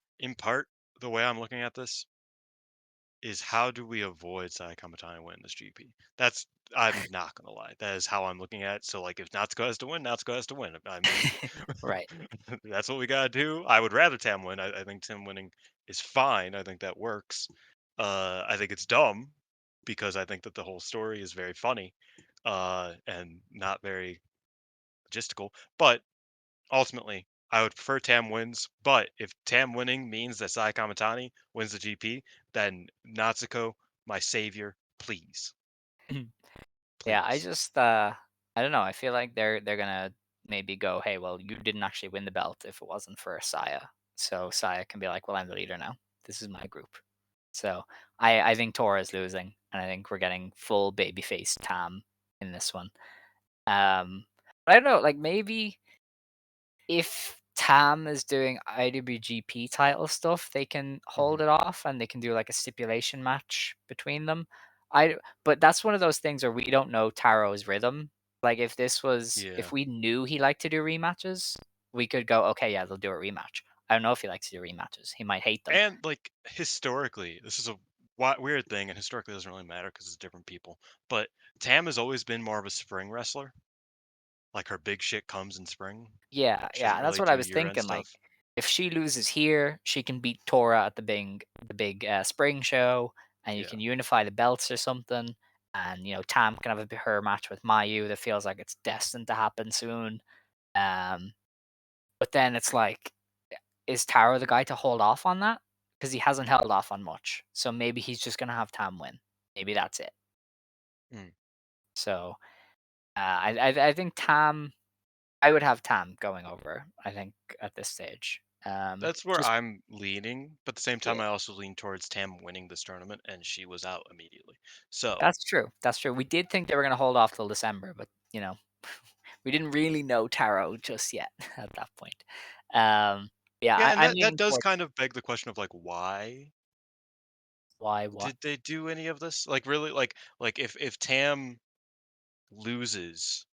the way I'm looking at this is how do we avoid Sai Kamatani winning this GP? That's I'm not gonna lie. That is how I'm looking at it. So like if Natsuko has to win, Natsuko has to win. I mean Right. that's what we gotta do. I would rather Tam win. I think Tim winning is fine. I think that works. I think it's dumb because I think that the whole story is very funny, and not very logistical. But ultimately, I would prefer Tam wins, but if Tam winning means that Sai Kamatani wins the GP, then Natsuko, my savior, please, Yeah, please. I don't know. I feel like they're gonna maybe go, "Hey, well, you didn't actually win the belt if it wasn't for Saya." So Saya can be like, "Well, I'm the leader now. This is my group." So I think Tora is losing, and I think we're getting full babyface Tam in this one. But I don't know, like maybe if Tam is doing IWGP title stuff, they can hold Mhm. it off and they can do like a stipulation match between them. But that's one of those things where we don't know Taro's rhythm. Like if Yeah. we knew he liked to do rematches, we could go, okay, yeah, they'll do a rematch. I don't know if he likes to do rematches. He might hate them. And, like, historically, this is a weird thing, and historically it doesn't really matter because it's different people, but Tam has always been more of a spring wrestler. Like, her big shit comes in spring. Yeah, She yeah, doesn't and that's really what I do was year-end thinking. Like, stuff. if she loses here, she can beat Tora at the big spring show, and you Yeah. can unify the belts or something. And Tam can have her match with Mayu that feels like it's destined to happen soon. Um, but then it's like, is Taro the guy to hold off on that? Because he hasn't held off on much. So maybe he's just gonna have Tam win. Maybe that's it. Mm. So I think Tam. I would have Tam going over. I think at this stage. That's where Just I'm leaning, but at the same yeah, time, I also lean towards Tam winning this tournament, and she was out immediately. So, that's true. That's true. We did think they were gonna hold off till December, but we didn't really know Taro just yet at that point. Yeah, yeah, and I'm that leaning does towards kind of beg the question of, like, why why what? did they do any of this? Like, really, like, if Tam loses,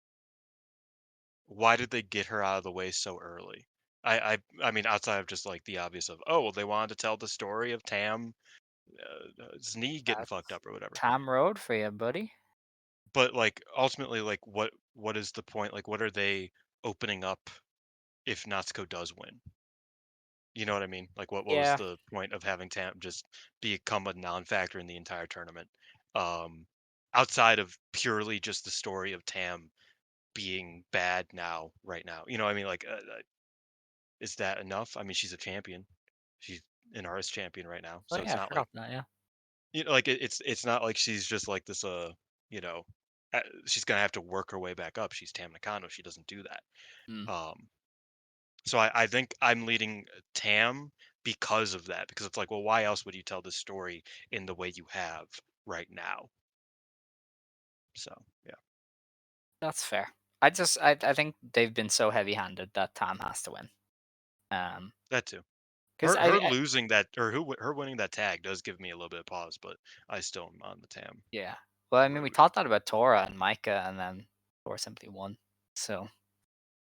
why did they get her out of the way so early? I mean, outside of just, like, the obvious of, "Oh, well, they wanted to tell the story of Tam, his knee getting fucked That's up or whatever." Tam Road for you, buddy. But, like, ultimately, like, what is the point? Like, what are they opening up if Natsuko does win? You know what I mean? Like, what was Yeah, the point of having Tam just become a non-factor in the entire tournament? Um, outside of purely just the story of Tam being bad now, right now. You know what I mean? Like, is that enough? I mean, she's a champion. She's an RS champion right now, oh so it's yeah, I not like, forgot that. Yeah. like it's not like she's just like this. You know, she's gonna have to work her way back up. She's Tam Nakano. She doesn't do that. Mm, Um, so I think I'm leading Tam because of that. Because it's like, well, why else would you tell this story in the way you have right now? So yeah, that's fair. I think they've been so heavy-handed that Tam has to win. that too. Because Her losing that, or her winning that tag does give me a little bit of pause, but I still am on the Tam yeah. Well, I mean, we road. thought that about Tora and Micah, and then Tora simply won. So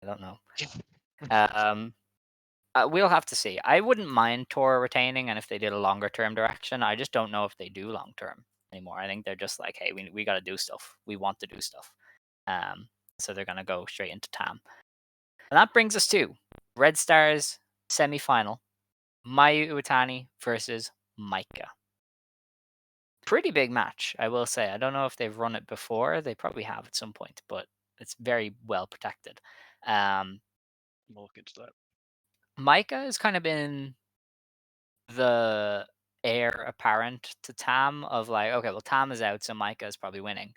I don't know. Um, we'll have to see. I wouldn't mind Tora retaining, and if they did a longer term direction, I just don't know if they do long term anymore. I think they're just like, hey, we got to do stuff. We want to do stuff. Um, so they're gonna go straight into Tam, and that brings us to Red Stars semi-final: Mayu Iwatani versus Micah. Pretty big match, I will say. I don't know if they've run it before. They probably have at some point, but it's very well protected. Um, We'll look into that. Micah has kind of been the heir apparent to Tam of like, okay, well, Tam is out, so Micah is probably winning.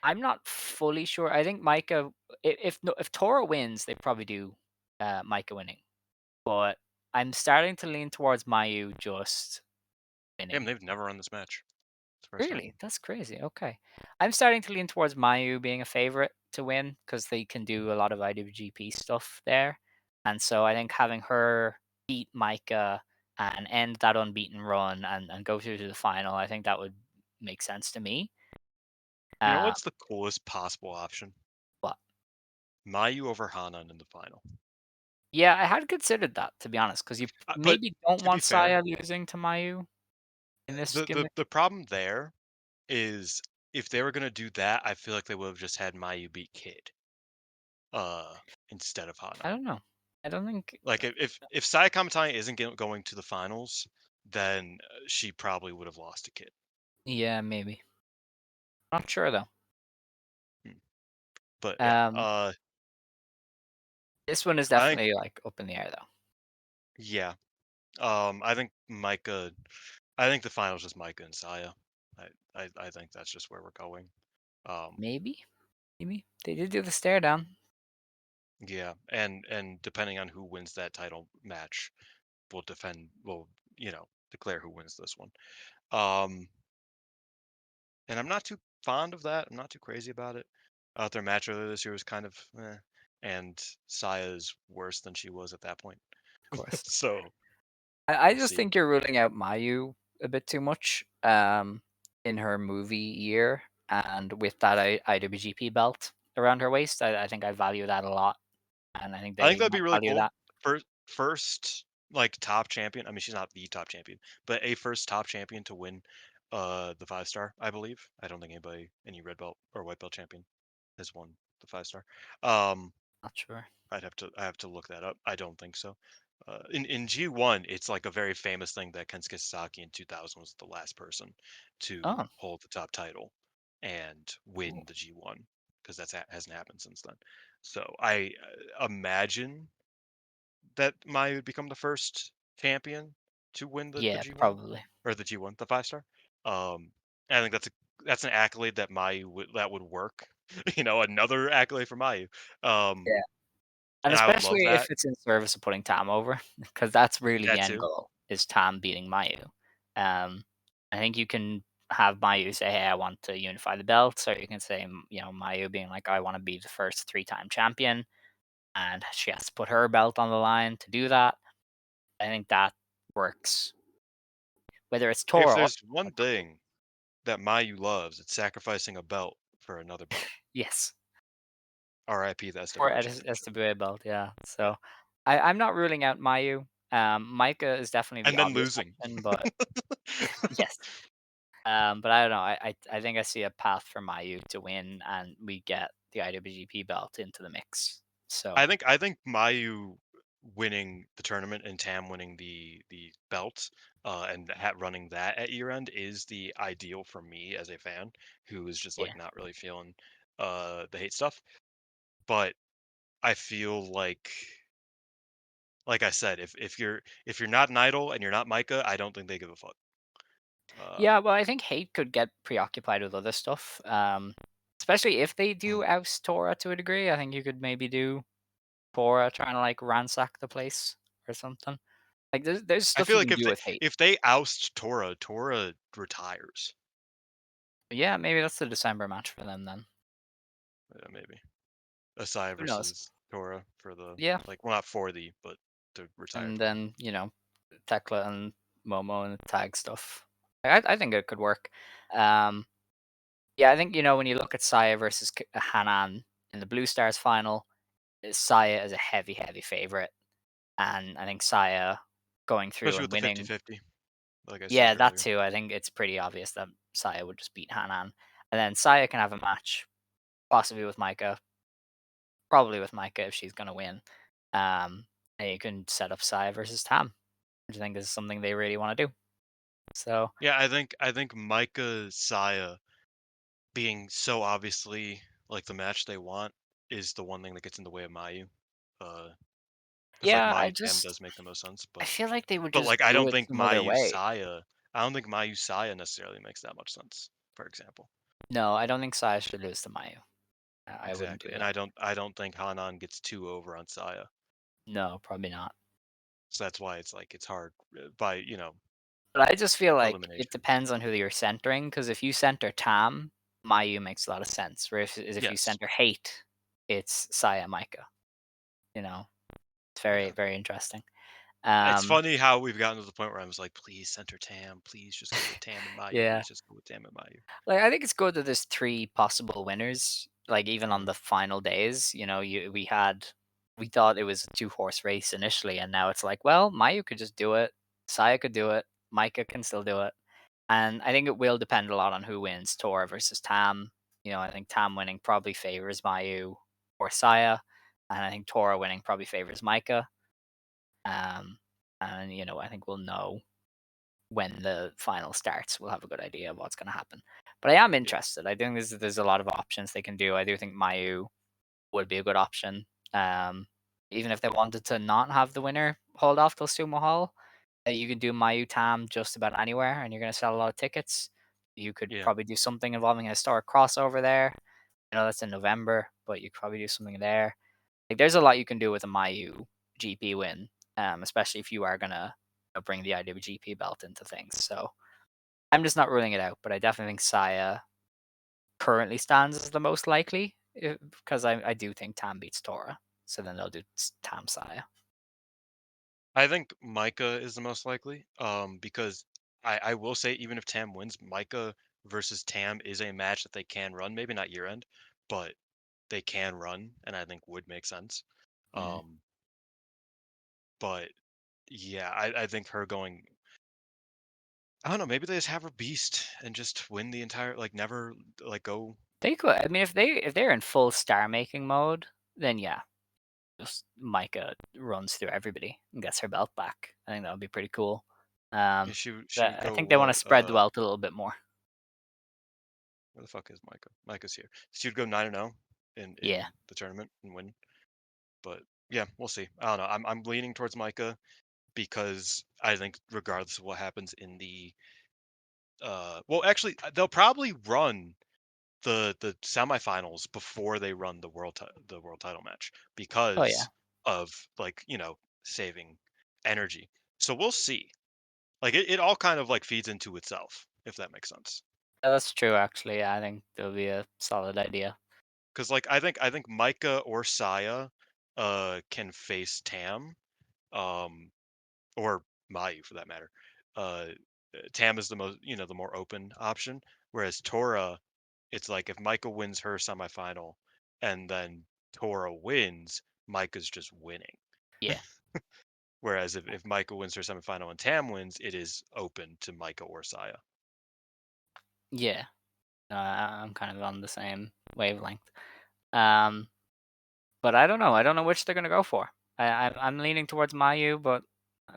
I'm not fully sure. I think Micah, if Tora wins, they probably do Micah winning. But I'm starting to lean towards Mayu just Damn, winning. they've never run this match. It's the first Really? time. That's crazy. Okay. I'm starting to lean towards Mayu being a favorite to win because they can do a lot of IWGP stuff there. And so I think having her beat Micah and end that unbeaten run and go through to the final, I think that would make sense to me. You know Uh, what's the coolest possible option? but Mayu over Hanan in the final. yeah, I had considered that to be honest because you But maybe don't to be want fair, Saya losing to Mayu in this gimmick. the problem there is if they were gonna do that, I feel like they would have just had Mayu beat Kid, uh, instead of I Hanan. don't know. I don't think. Like if Saya Kamatani isn't going to the finals, then she probably would have lost to Kid. Yeah, maybe. Not sure though. Hmm. But yeah, Um, this one is I think definitely like up in the air though. yeah, I think Micah. I think the finals is Micah and Saya. I think that's just where we're going. Um, Maybe, maybe they did do the stare down. yeah, and depending on who wins that title match, will defend. Will declare who wins this one. Um, and I'm not too fond of that. I'm not too crazy about it. Their match earlier this year was kind of. and Saya is worse than she was at that point. Of course. So I we'll just see. think you're ruling out Mayu a bit too much in her movie year, and with that IWGP belt around her waist. I think I value that a lot, and I think I think they that'd be might really value cool. that. First, like top champion. I mean, she's not the top champion, but a first top champion to win the 5-star, I believe. I don't think any red belt or white belt champion has won the 5-star. Not sure. I have to look that up. I don't think so. In G1, it's like a very famous thing that Kensuke Sasaki in 2000 was the last person to Oh, hold the top title and win cool. the G1 because hasn't happened since then. So I imagine that Mai would become the first champion to win the Yeah, G1 probably. or the G1, the 5-star. I think that's an accolade that that would work. Another accolade for Mayu. Um, Yeah. And and I would love especially if that. it's in service of putting Tam over, because that's really the That end too. goal is Tam beating Mayu. I think you can have Mayu say, "Hey, I want to unify the belts," or you can say, Mayu being like, "I want to be the first 3-time champion," and she has to put her belt on the line to do that. I think that works. Whether it's If Tora or there's one thing that Mayu loves, it's sacrificing a belt for another belt. yes, R.I.P. the or SWA Championship. SWA belt, yeah. Yeah. So I'm not ruling out Mayu. Micah is definitely the And then obvious losing. option, but yes. But I don't know. I think I see a path for Mayu to win, and we get the IWGP belt into the mix. So I think Mayu winning the tournament and Tam winning the belt and running that at year end is the ideal for me as a fan who is just yeah, like not really feeling the hate stuff. But I feel like I said, if you're not an idol and you're not Micah, I don't think they give a fuck. yeah. Well, I think Hate could get preoccupied with other stuff. Especially if they Mhm. do oust Tora to a degree. I think you could maybe do Tora trying to like ransack the place or something. Like there's I stuff feel you like can do with Hate. if they oust Tora, Tora retires. But yeah, maybe that's the December match for them then. Yeah, maybe Asai Who knows? versus Tora for the Yeah, well, not for the but to retire and Tora. then Tekla and Momo and the tag stuff. I think it could work. Um, Yeah, I think when you look at Saya versus Hanan in the Blue Stars final, Saya is a heavy, heavy favorite, and I think Saya going through Especially and with the winning. 50-50, like I said Yeah, that earlier. too. I think it's pretty obvious that Saya would just beat Hanan, and then Saya can have a match, possibly with Micah, probably with Micah if she's going to win. And you can set up Saya versus Tam, which I think is something they really want to do. So Yeah, I think Micah Saya being so obviously like the match they want is the one thing that gets in the way of Mayu. Because like yeah, Mayu Tam does make the most sense, I but feel like they would but just like I do don't it think some other Mayu way. Saya I don't think Mayu Saya necessarily makes that much sense, for example. No, I don't think Saya should lose to Mayu. I wouldn't Exactly. do And that. I don't think Hanan gets too over on Saya. No, probably not. So that's why it's hard by, But I just feel like it elimination. depends on who you're centering. Because if you center Tam, Mayu makes a lot of sense. Whereas if you Yes. center Hate, it's Saya Micah. It's very Yeah. very interesting. It's Um, funny how we've gotten to the point where I was like, please center Tam, please just go with Tam and Mayu. yeah, Let's just go with Tam and Mayu. like I think it's good that there's 3 possible winners. Like even on Mhm. the final days, we thought it was a 2-horse race initially, and now it's like, well, Mayu could just do it, Saya could do it, Micah can still do it. And I think it will depend a lot on who wins, Tora versus Tam. I think Tam winning probably favors Mayu or Saya, and I think Tora winning probably favors Micah. Um, and I think we'll know when the final starts. We'll have a good idea of what's going to happen. But I am Yeah. interested. I think there's a lot of options they can do. I do think Mayu would be a good option. Um, Even if they wanted to not have the winner hold off till Sumo Hall, you could do Mayu Tam just about anywhere, and you're going to sell a lot of tickets. You could Yeah. probably do something involving a historic crossover there. I know that's in November, but you could probably do something there. Like, there's a lot you can do with a Mayu GP win, especially if you are going to bring the IWGP belt into things. So I'm just not ruling it out, but I definitely think Saya currently stands as the most likely because I do think Tam beats Tora. So then they'll do Tam Saya. I think Micah is the most likely. Because I will say even if Tam wins, Micah versus Tam is a match that they can run. Maybe not year end, but they can run, and I think would make sense. Mm. But yeah, I think her going. I don't know. Maybe they just have her beast and just win the entire never go. They could. I mean, if they're in full star making mode, then yeah, just Micah runs through everybody and gets her belt back. I think that would be pretty cool. Yeah, she But would I go think they want to what? spread the wealth a little bit more. Where the fuck is Micah? Micah's here. She would go 9-0 in Yeah. the tournament and win. But yeah, we'll see. I don't know. I'm leaning towards Micah because I think regardless of what happens in the well, actually they'll probably run the semifinals before they run the world title match Oh yeah. because of saving energy. So we'll see. It all kind of feeds into itself, if that makes sense. Yeah, that's true. Actually, yeah, I think that'll be a solid idea. Because I think Micah or Saya can face Tam, um, or Mayu for that matter. Uh, Tam is the most the more open option, whereas Tora, it's like if Micah wins her semifinal and then Tora wins, Micah's just winning. Yeah. Whereas if Micah wins her semifinal and Tam wins, it is open to Micah or Saya. Yeah. I'm kind of on the same wavelength. Um, but I don't know. I don't know which they're gonna go for. I'm leaning towards Mayu, but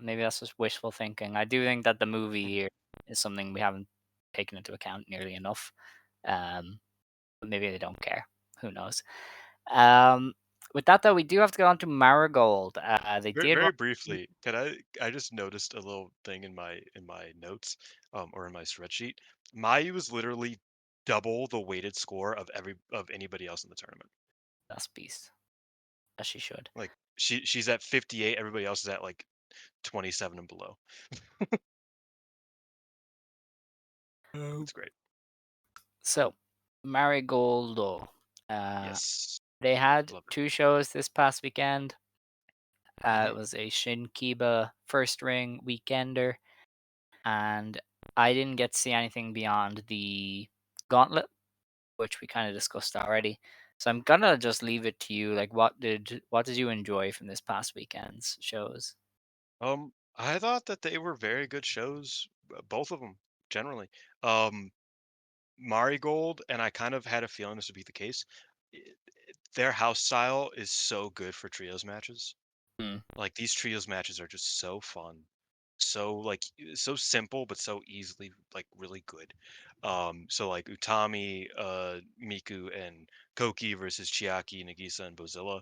maybe that's just wishful thinking. I do think that the movie here is something we haven't taken into account nearly enough. But maybe they don't care. Who knows? Um, with that though, we do have to go on to Marigold. They Very, did run. very briefly, can I just noticed a little thing in my notes, or in my spreadsheet. Mayu is literally double the weighted score of anybody else in the tournament. That's beast, as she should. Like she's at 58, everybody else is at 27 and below. Oh. It's great. So, Marigold. Uh, Yes, they had love it. 2 shows this past weekend. It Mhm. was a Shinkiba first ring weekender, and I didn't get to see anything beyond the gauntlet, which we kind of discussed already. So I'm gonna just leave it to you. Like, what did you enjoy from this past weekend's shows? I thought that they were very good shows, both of them generally. Um, Marigold, and I kind of had a feeling this would be the case. i- Their house style is so good for trios matches. Hmm. Like these trios matches are just so fun, so so simple but so easily really good. So Utami, Miku, and Koki versus Chiaki, Nagisa, and Bozilla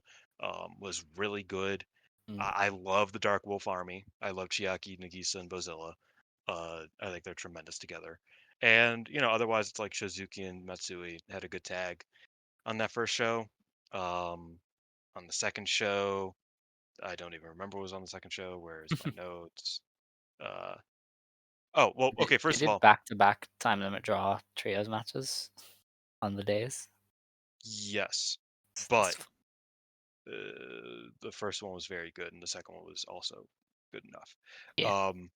was really good. Hmm. I love the Dark Wolf Army. I love Chiaki, Nagisa, and Bozilla. I think they're tremendous together. And otherwise it's like Shizuki and Matsui had a good tag on that first show. Um, on the second show, I don't even remember what was on the second show. Where's my notes? Uh, oh well, They, okay. they First of did all, back-to-back time limit draw trios matches on the days. yes, That's but the first one was very good, and the second one was also good enough. yeah. Um,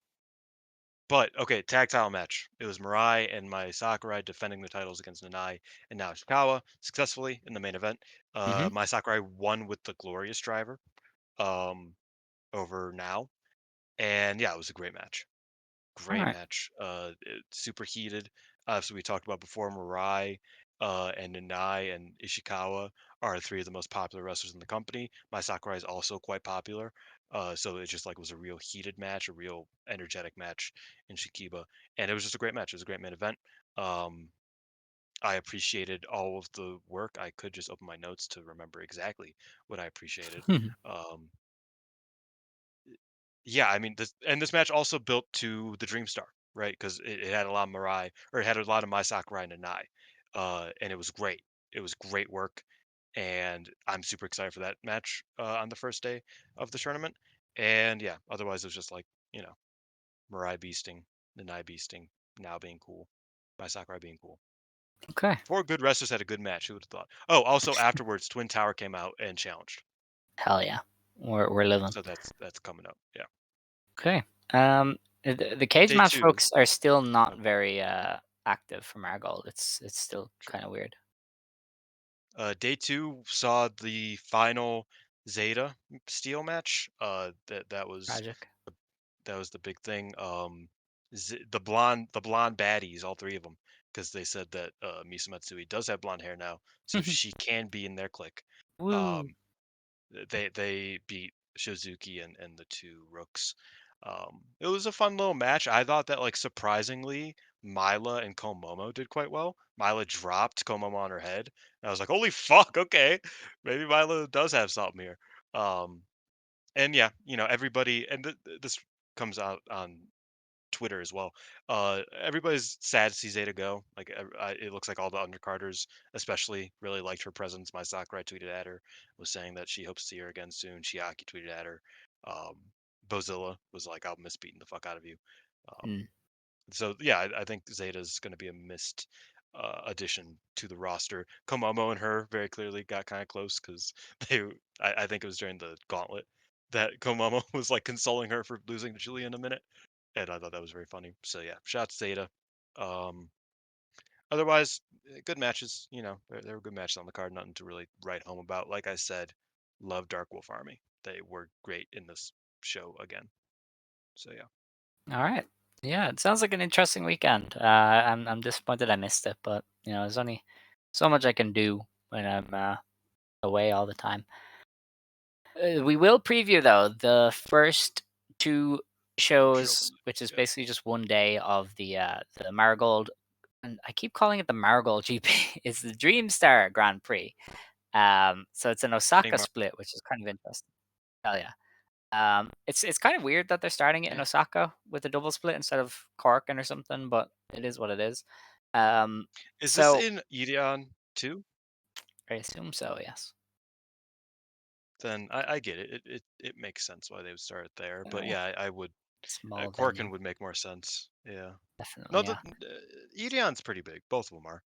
but okay, tag title match. It was Mirai and Mai Sakurai defending the titles against Nanai and Naoya Ishikawa successfully in the main event. Hmm. Mai Sakurai won with the Glorious Driver um, over Now, and yeah, it was a great match. All Great right. match. Super heated. So we talked about before, Mirai, and Nanai and Ishikawa are three of the most popular wrestlers in the company. My Sakurai is also quite popular. So it just was a real heated match, a real energetic match in Shikiba, and it was just a great match. It was a great main event. Um, I appreciated all of the work. I could just open my notes to remember exactly what I appreciated. Um, Yeah, I mean this match also built to the Dreamstar, right? Because it had a lot of Mirai, or it had a lot of Mai Sakurai and Nanai, and it was great. It was great work, and I'm super excited for that match on the first day of the tournament. And yeah, otherwise it was just you know Mirai beasting, Nanai beasting, now being cool, Mai Sakurai being cool. Okay. Four good wrestlers had a good match. Who would have thought? Oh, also afterwards, Twin Tower came out and challenged. Hell yeah, we're living. So that's coming up. Yeah. Okay. The cage Day match 2. folks are still not Oh, very active for Marigold. It's still true. kind of weird. Day 2 saw the final Zeta steel match. That was Tragic. that was the big thing. The blonde baddies, all three of them, because they said that Misa Matsui does have blonde hair now, so she can be in their clique. Woo. Um, they beat Shizuki and the two Rooks. It was a fun little match. I thought that like surprisingly, Mila and Komomo did quite well. Mila dropped Komomo on her head, and I was like, "Holy fuck! Okay, maybe Mila does have something here." Um, and yeah, everybody, and this comes out on Twitter as well. Everybody's sad to see Zeta go. Like, it looks like all the undercarders, especially, really liked her presence. My Sakurai tweeted at her, was saying that she hopes to see her again soon. Chiaki tweeted at her. Um, Bozilla was like, "I'll miss beating the fuck out of you." Um, Mm. so yeah, I think Zeta's going to be a missed addition to the roster. Komomo and her very clearly got kind of close because they, I think it was during the gauntlet that Komomo was like consoling her for losing to Giulia in a minute, and I thought that was very funny. So yeah, shout out to Zeta. Um, Otherwise, good matches. There were good matches on the card. Nothing to really write home about. Like I said, love Dark Wolf Army. They were great in this show again. So yeah. All right. Yeah, it sounds like an interesting weekend. I'm disappointed I missed it, but there's only so much I can do when I'm away all the time. We will preview though the first two shows, Shows. which is Yeah. basically just one day of the Marigold, and I keep calling it the Marigold GP. It's the Dreamstar Grand Prix. So it's an Osaka Neymar. split, which is kind of interesting. Hell yeah. It's kind of weird that they're starting it in Yeah. Osaka with a double split instead of Corkin or something, but it is what it is. Um, Is this so in Ideon too? I assume so. Yes. Then I get it. It makes sense why they would start it there. But Uh, yeah, I would. Small venue, Corkin would make more sense. Yeah. No, definitely. the Yeah. Ideon's pretty big. Both of them are.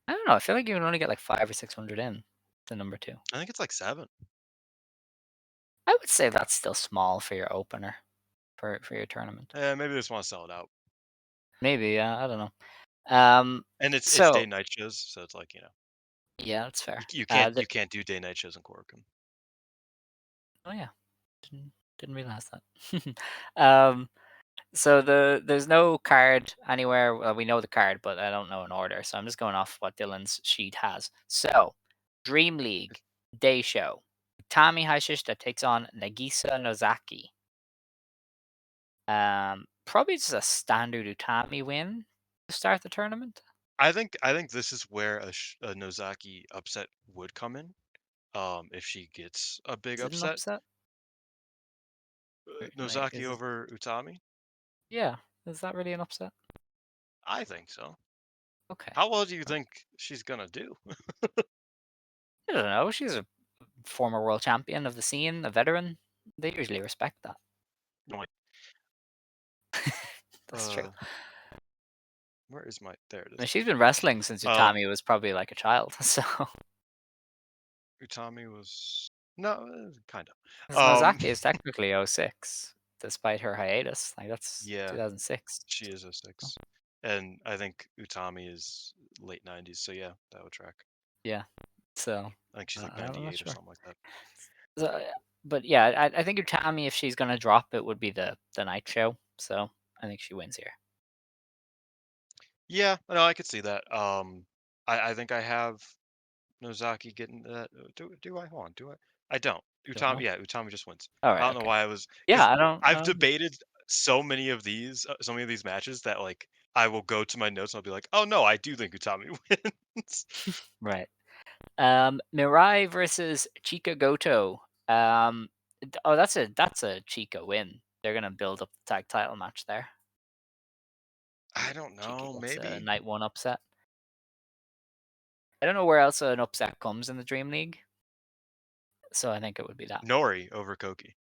I don't know. I feel like you can only get like 500 or 600 in to number two. I think it's like 7. I would say that's still small for your opener for your tournament. Maybe they just want to sell it out. Maybe. I don't know. And it's day So night shows, so it's like yeah, that's you, fair. you can't The, you can't do day night shows in Corkin. oh yeah, didn't realize that. um, So there's no card anywhere. Well, we know the card, but I don't know an order. So I'm just going off what Dylan's sheet has. So Dream League Day Show. Tami Hayashishita takes on Nagisa Nozaki. Probably just a standard Utami win to start the tournament. I think this is where a Nozaki upset would come in. If she gets a big Is it an upset, upset? Wait, Nozaki is it? over Utami. Yeah, is that really an upset? I think so. Okay. How well do you Well, think she's gonna do? I don't know. She's a former world champion of the scene, a veteran. They usually respect that. Like, That's true. uh, where is my? There it I mean, is. she's been wrestling since Um, Utami was probably like a child, so Utami was no, kind of. 'cause Nozaki is technically '06, despite her hiatus. Like that's Yeah, 2006. she is a So, 6, and I think Utami is late 90s. So yeah, that would track. yeah, so I think she's like I'm not 98 or sure. something like that. So, but yeah, I think Utami, if she's gonna drop, it would be the night show. So I think she wins here. Yeah, no, I could see that. I think I have Nozaki getting that. Do I? Hold on, do I? I don't. I don't Utami, know. yeah, Utami just wins. All I right, don't know okay. why I was Yeah, because I I've don't. debated so many of these matches that like I will go to my notes and I'll be like, oh no, I do think Utami wins. Right. Mirai versus Chika Goto. Oh, that's a Chika win. They're gonna build up the tag title match there. I don't Chika know, gets a maybe night one upset. I don't know where else an upset comes in the Dream League, so I think it would be that. Nori over Koki.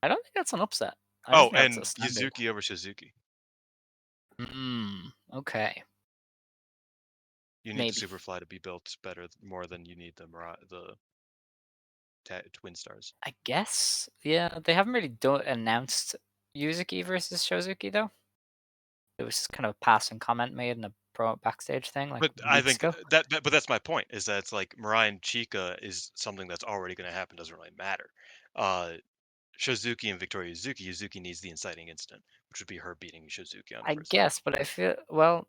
I don't think that's an upset. I just Oh, think that's a and standard. Yuzuki over Suzuki. Okay. You need the Maybe. Superfly to be built better, more than you need the twin stars. I guess. Yeah, they haven't really announced Yuzuki versus Shozuki though. It was just kind of a passing comment made in a pro backstage thing like But I weeks think ago. but that's my point, is that it's like Mirai and Chika is something that's already gonna happen, doesn't really matter. Uh, Shozuki and Victoria Yuzuki needs the inciting incident, which would be her beating Shozuki on the I first day. guess, but I feel well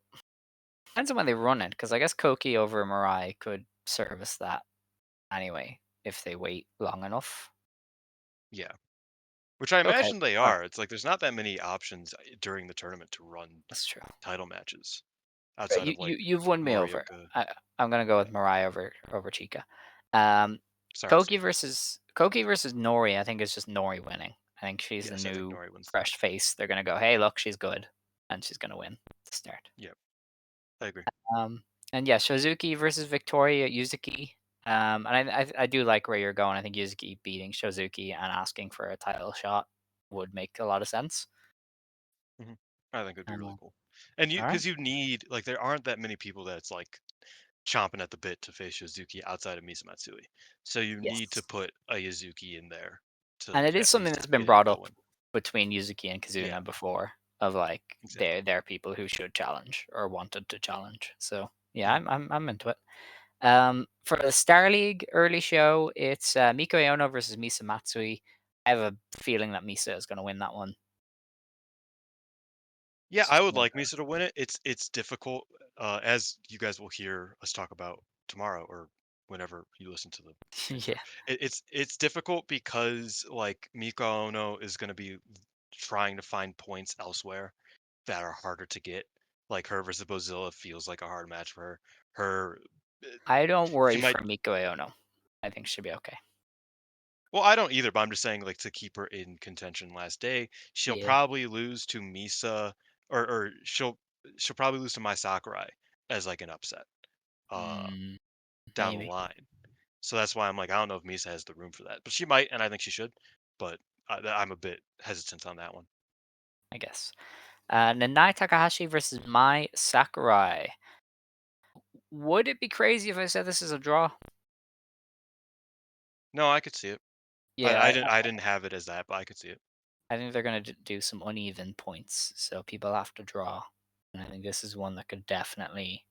depends on when they run it because I guess Koki over Mirai could service that anyway if they wait long enough. Yeah, which I Okay, imagine they all right, are. It's like there's not that many options during the tournament to run that's true. title matches Right, outside you of you like you've won me over. Morioka. I'm gonna go with Mirai over Chica. Um, Sorry, Koki versus Nori. I think it's just Nori winning. I think she's the yes, I think new Nori wins that. fresh face. They're gonna go, hey, look, she's good, and she's gonna win to start. Yep, I agree. Um, and yeah, Shozuki versus Victoria Yuzuki. And I do like where you're going. I think Yuzuki beating Shozuki and asking for a title shot would make a lot of sense. hmm I think it'd be really Um, cool. And all right. because you need like there aren't that many people that's like chomping at the bit to face Suzuki outside of Misa Matsui. So you need to Yes. put a Yuzuki in there to And it is at something least that's been get it brought up going. between Yuzuki and Yeah, Kazuna before of like exactly. they're people who should challenge or wanted to challenge. So yeah, Mhm. I'm into it. For the Star League early show, it's Miko Iono versus Misa Matsui. I have a feeling that Misa is going to win that one. Yeah, I would So, like Misa to win it. It's difficult, as you guys will hear us talk about tomorrow or whenever you listen to the transfer. yeah, It's difficult because like Miko Ono is going to be trying to find points elsewhere that are harder to get. Like her versus Bozilla feels like a hard match for her. Her, uh, I don't she worry might. for Miko Iono. I think she'll be okay. Well, I don't either, but I'm just saying, like, to keep her in contention last day, she'll Yeah, probably lose to Misa, or she'll probably lose to Mai Sakurai as like an upset uh mm, down the maybe line. So that's why I'm like, I don't know if Misa has the room for that, but she might, and I think she should. But I'm a bit hesitant on that one. I guess. Nanai Takahashi versus Mai Sakurai. Would it be crazy if I said this is a draw? No, I could see it. Yeah, I didn't have it as that, but I could see it. I think they're going to do some uneven points, so people have to draw. And I think this is one that could definitely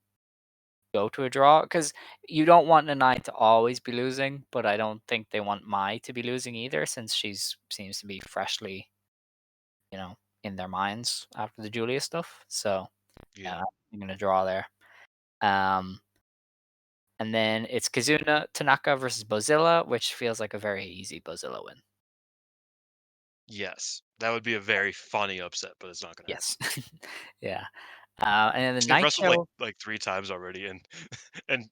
go to a draw because you don't want Nanai to always be losing, but I don't think they want Mai to be losing either, since she's seems to be freshly, you know, in their minds after the Giulia stuff. So Yeah. yeah, I'm going to draw there. Um, and then it's Kazuna Tanaka versus Bozilla, which feels like a very easy Bozilla win. Yes, that would be a very funny upset, but it's not going to happen. Yes, yeah. And then the They've night wrestled like show. 3 times already, and and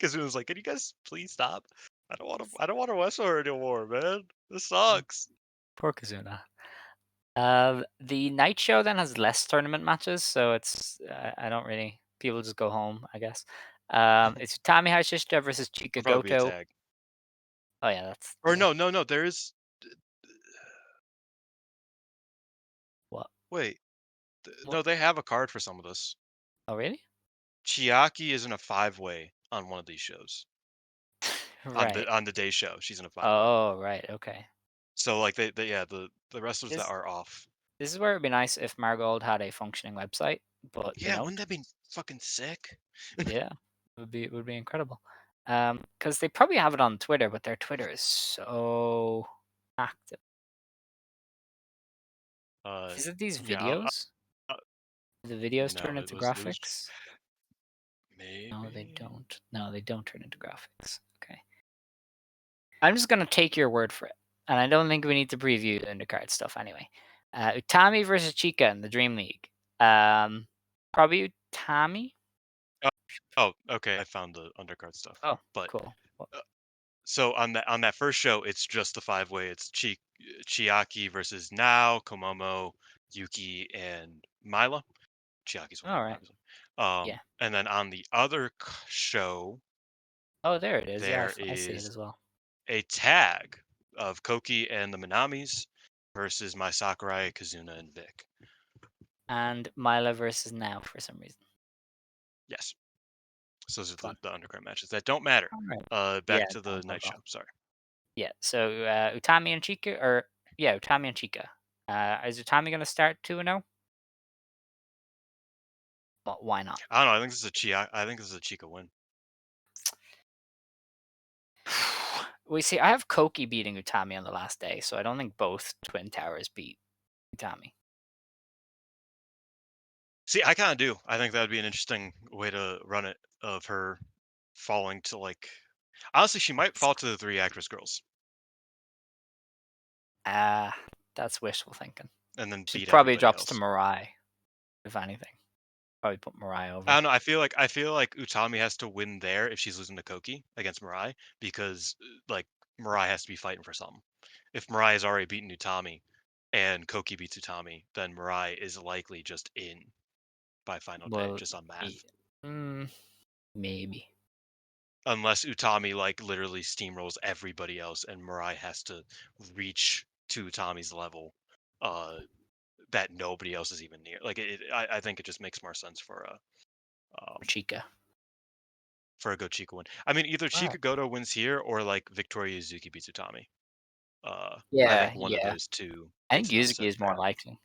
Kazuna was like, "Can you guys please stop? I don't want to wrestle her anymore, man. This sucks." Poor Kazuna. The night show then has less tournament matches, so it's I don't really people just go home, I guess. It's Utami Hayashishita versus Chika It'll probably be a Goto. tag. Oh yeah, that's Or yeah. no, there is. What? Wait, What? no, they have a card for some of this. Oh really? Chiaki is in a 5-way on one of these shows. Right. On the day show, she's in a 5-way. Oh right. Okay. So like they yeah, the wrestlers that This are off. this is where it'd be nice if Marigold had a functioning website, but they Yeah, don't. wouldn't that be fucking sick? Yeah, it would be incredible. Because they probably have it on Twitter, but their Twitter is so active. Uh, Is it these yeah, videos? uh, Do the videos turn no, into it was graphics? No, they maybe. don't. No, they don't turn into graphics. Okay. I'm just gonna take your word for it. And I don't think we need to preview the undercard stuff anyway. Utami versus Chica in the Dream League. Probably Utami. Oh, oh, okay. I found the undercard stuff. Oh, But cool. Well, uh, so on that first show, it's just the 5-way. It's Chiaki versus Now, Komomo, Yuki, and Mila. Chiaki's winning, all right. obviously. Yeah. And then on the other show, Oh, there it is. Yeah, there I see it is as well. a tag of Koki and the Minamis versus Mai Sakurai, Kazuna, and Vic. And Mila versus Now for some reason. Yes. So those are Fun. the undercard matches that don't matter. All right. Yeah, Back to the don't night go. show. Sorry. Yeah. So Utami and Chika, or yeah, Utami and Chika. Is Utami gonna start 2-0? But why not? I don't know. I think this is a I think this is a Chica win. We see. I have Koki beating Utami on the last day, so I don't think both Twin Towers beat Utami. See, I kind of do. I think that would be an interesting way to run it, of her falling to like. Honestly, she might fall to the 3 actress girls Ah, that's wishful thinking. and then She beat probably everybody drops to else. Mirai, if anything. Probably put Mirai I over. don't know. I feel like Utami has to win there if she's losing to Koki against Mirai, because like Mirai has to be fighting for something. If Mirai has already beaten Utami and Koki beats Utami, then Mirai is likely just in by final day, Well, just on math. mm, maybe. Unless Utami like literally steamrolls everybody else and Mirai has to reach to Utami's level, uh, that nobody else is even near. Like I think it just makes more sense Chica. for a Go Chica win. I mean, either All right. Chika Goto wins here or like Victoria Yuzuki beats Utami. I Yeah, think one of yeah. those two I think makes an Yuzuki upset is more there. likely.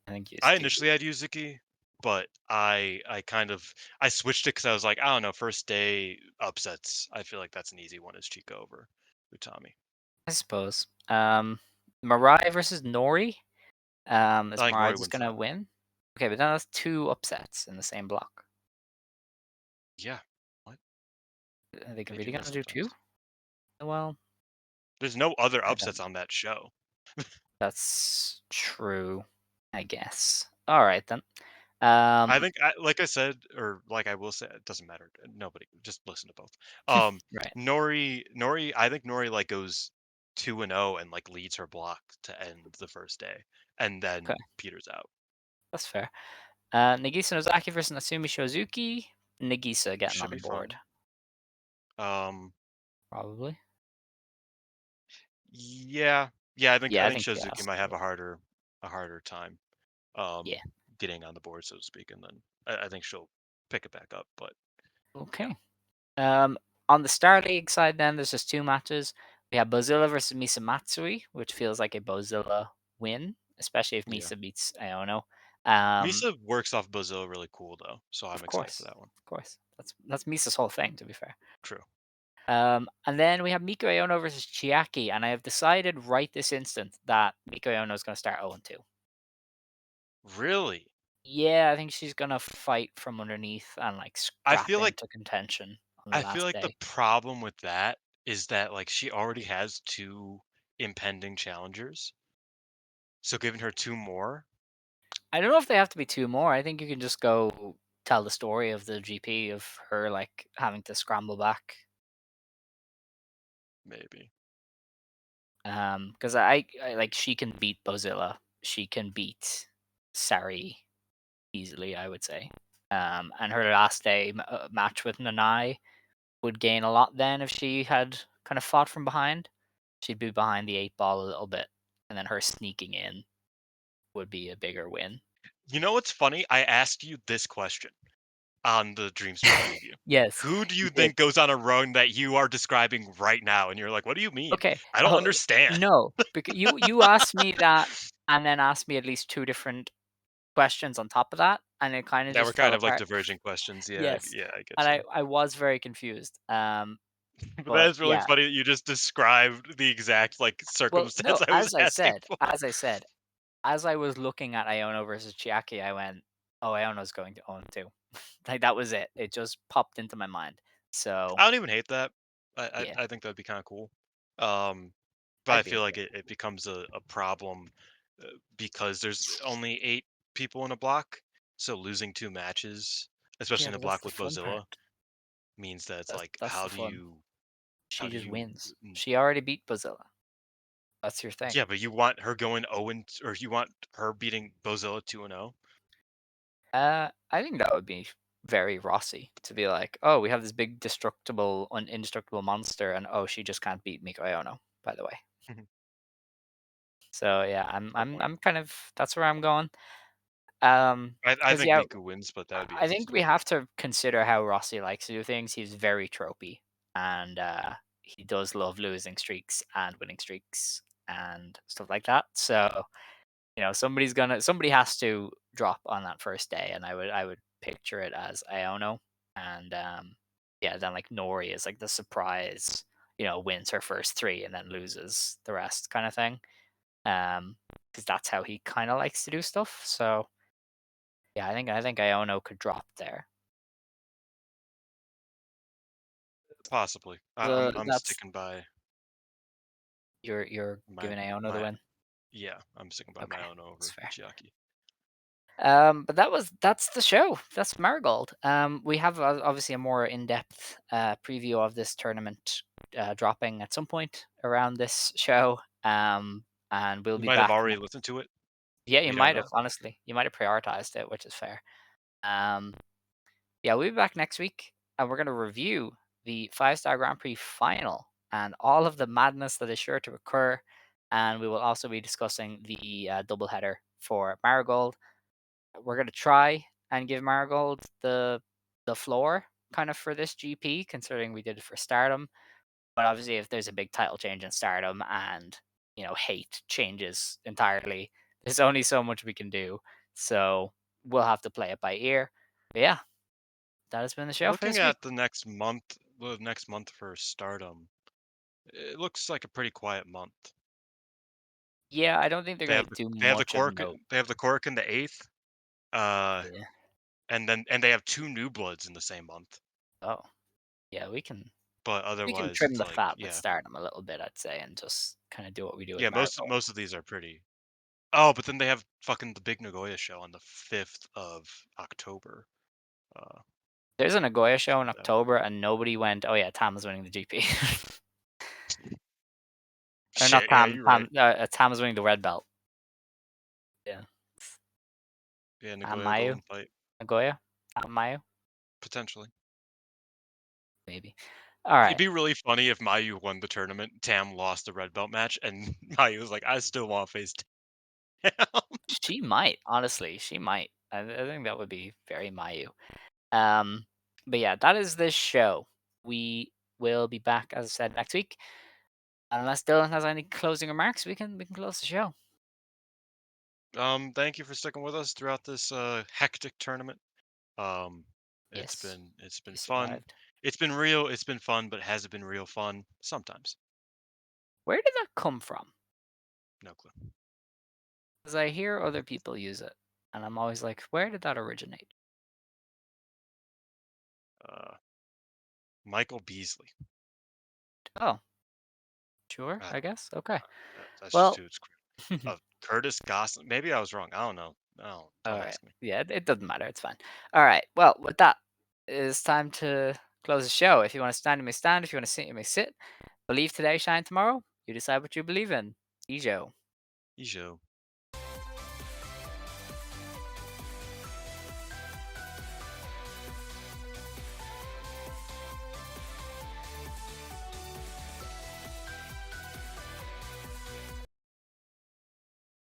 I think I Yuzuki. initially had Yuzuki, but I kind of I switched it because I was like, I don't know, first day upsets. I feel like that's an easy one, is Chica over Utami. I suppose. Mirai versus Nori. Is I think Mirai Nori just wins gonna that one. win? Okay, but then that's 2 upsets in the same block. Yeah. What? Are they They really do that gonna do 2? sometimes. Well, There's no other I don't upsets know. on that show. That's true, I guess. All right then. I Um, think, like I said, or like I will say, it doesn't matter. Nobody, just listen to both. right. Nori. I think Nori like goes 2-0 and like leads her block to end the first day, and Okay, then peters out. that's fair. Nagisa Nozaki versus Natsumi Shozuki. Nagisa getting Should on the be board, fun. Um, probably. yeah, yeah. Yeah, I I think think she Shizuki has might to. have a harder time, Yeah. getting on the board, so to speak, and then I think she'll pick it back up. But yeah, Okay. Um, on the Star League side, then there's just 2 matches. We have Bozilla versus Misa Matsui, which feels like a Bozilla win, especially if yeah. Misa beats Iono. Misa works off Bozilla really cool though, so I'm Of excited for course, that one. of course. That's Misa's whole thing, to be fair. True. And then we have Miko Iono versus Chiaki, and I have decided right this instant that Miko Iono is going to start 0-2. Really? Yeah, I think she's going to fight from underneath and like I scrap feel like into contention on the I feel last like the day. problem with that is that like she already has 2 impending challengers. So giving her 2 more, I don't know if they have to be 2 more. I think you can just go tell the story of the GP of her like having to scramble back. maybe. Because I like she can beat Bozilla. She can beat Sari easily, I would say. And her last day match with Nanai would gain a lot then if she had kind of fought from behind. She'd be behind the 8 ball a little bit, and then her sneaking in would be a bigger win. You know what's funny? I asked you this question on the Dreamstar preview. Yes, Who do you you did. think goes on a run that you are describing right now? And you're like, "What do you mean? Okay. I don't Oh, understand." no, because you asked me that, and then asked me at least 2 different questions on top of that, and it kind of That were just fell kind of like apart. diverging questions. Yeah, Yes, yeah, I get and you. I was very confused. But that But is really yeah. funny that you just described the exact like Well, circumstance no, I was asking for. as I was looking at Iono versus Chiaki, I went, "Oh, Iono's going to own too." Like that was it. It just popped into my mind. So I don't even hate that. yeah, I think that'd be kind of cool. Um, but I I'd be feel like okay. it becomes a problem, because there's only 8 people in a block. So losing 2 matches, especially Yeah, in a but that's block the with fun Bozilla, part. means that it's like, That's the fun. how She do just you, wins. She already beat Bozilla. That's your thing. yeah, but you want her going 0 or you want her beating Bozilla 2-0? I think that would be very Rossi to be like, oh, we have this big destructible, indestructible monster, and oh, she just can't beat Miko Iono, by the way. So yeah, Fair point. I'm kind of that's where I'm going. I Because think yeah, Miku wins, but that would be I think interesting. we have to consider how Rossi likes to do things. He's very tropey, and he does love losing streaks and winning streaks and stuff like that. So somebody has to drop on that first day, and I would picture it as Iono, and yeah, then like Nori is like the surprise, wins her first three and then loses the rest kind of thing. Because that's how he kind of likes to do stuff. So yeah, I think Iono could drop there. Possibly. I'm That's sticking by you're my giving Iono the my win. yeah. I'm sticking by Okay, my own that's over fair. Chiaki. But that's the show. That's Marigold. We have obviously a more in-depth preview of this tournament dropping at some point around this show. And we'll You be might have back. already listened to it. Yeah, you We don't might have. know. Honestly, you might have prioritized it, which is fair. Yeah, we'll be back next week, and we're going to review the 5-star Grand Prix final and all of the madness that is sure to occur. And we will also be discussing the doubleheader for Marigold. We're going to try and give Marigold the floor kind of for this GP, considering we did it for Stardom. But obviously, if there's a big title change in Stardom and hate changes entirely, there's only so much we can do. So we'll have to play it by ear. But yeah, that has been the show for Looking this week. at the next month for Stardom, it looks like a pretty quiet month. Yeah, I don't think they're They going have to do they have the much of Cork note. they have the Cork in the 8th, uh, Yeah. and they have 2 new bloods in the same month. Oh, yeah, we can But otherwise, trim it's the like, fat with yeah, Stardom a little bit, I'd say, and just kind of do what we do with yeah. Most Marigold. most of these are pretty. Oh, but then they have fucking the big Nagoya show on the 5th of October. Uh, There's a Nagoya show in that, October, and nobody went, "Oh yeah, Tam is winning the GP." Or not shit, yeah, Tam. you're right. Tam is winning the red belt. Yeah. Yeah, Tam Nagoya Mayu. Golden Fight Nagoya. Tam Mayu. potentially. Maybe. All It'd right. be really funny if Mayu won the tournament, Tam lost the red belt match, and Mayu was like, "I still want to face Tam." She might. Honestly, she might. I think that would be very Mayu. Um. But yeah, that is this show. We will be back, as I said, next week. Unless Dylan has any closing remarks, we can close the show. Thank you for sticking with us throughout this hectic tournament. Um, Yes, it's been we fun. survived. It's been real. It's been fun, but has it been real fun? Sometimes. Where did that come from? No clue. Because I hear other people use it, and I'm always like, where did that originate? Uh, Michael Beasley. Oh, sure, I I guess. Okay. That's just Well, who it's. Curtis Goslin. Maybe I was wrong. I don't know. No, all don't right. ask me. Yeah, it doesn't matter. It's fine. All right. Well, with that, it's time to close the show. If you want to stand, you may stand. If you want to sit, you may sit. Believe today, shine tomorrow. You decide what you believe in. Ijo. Ijo.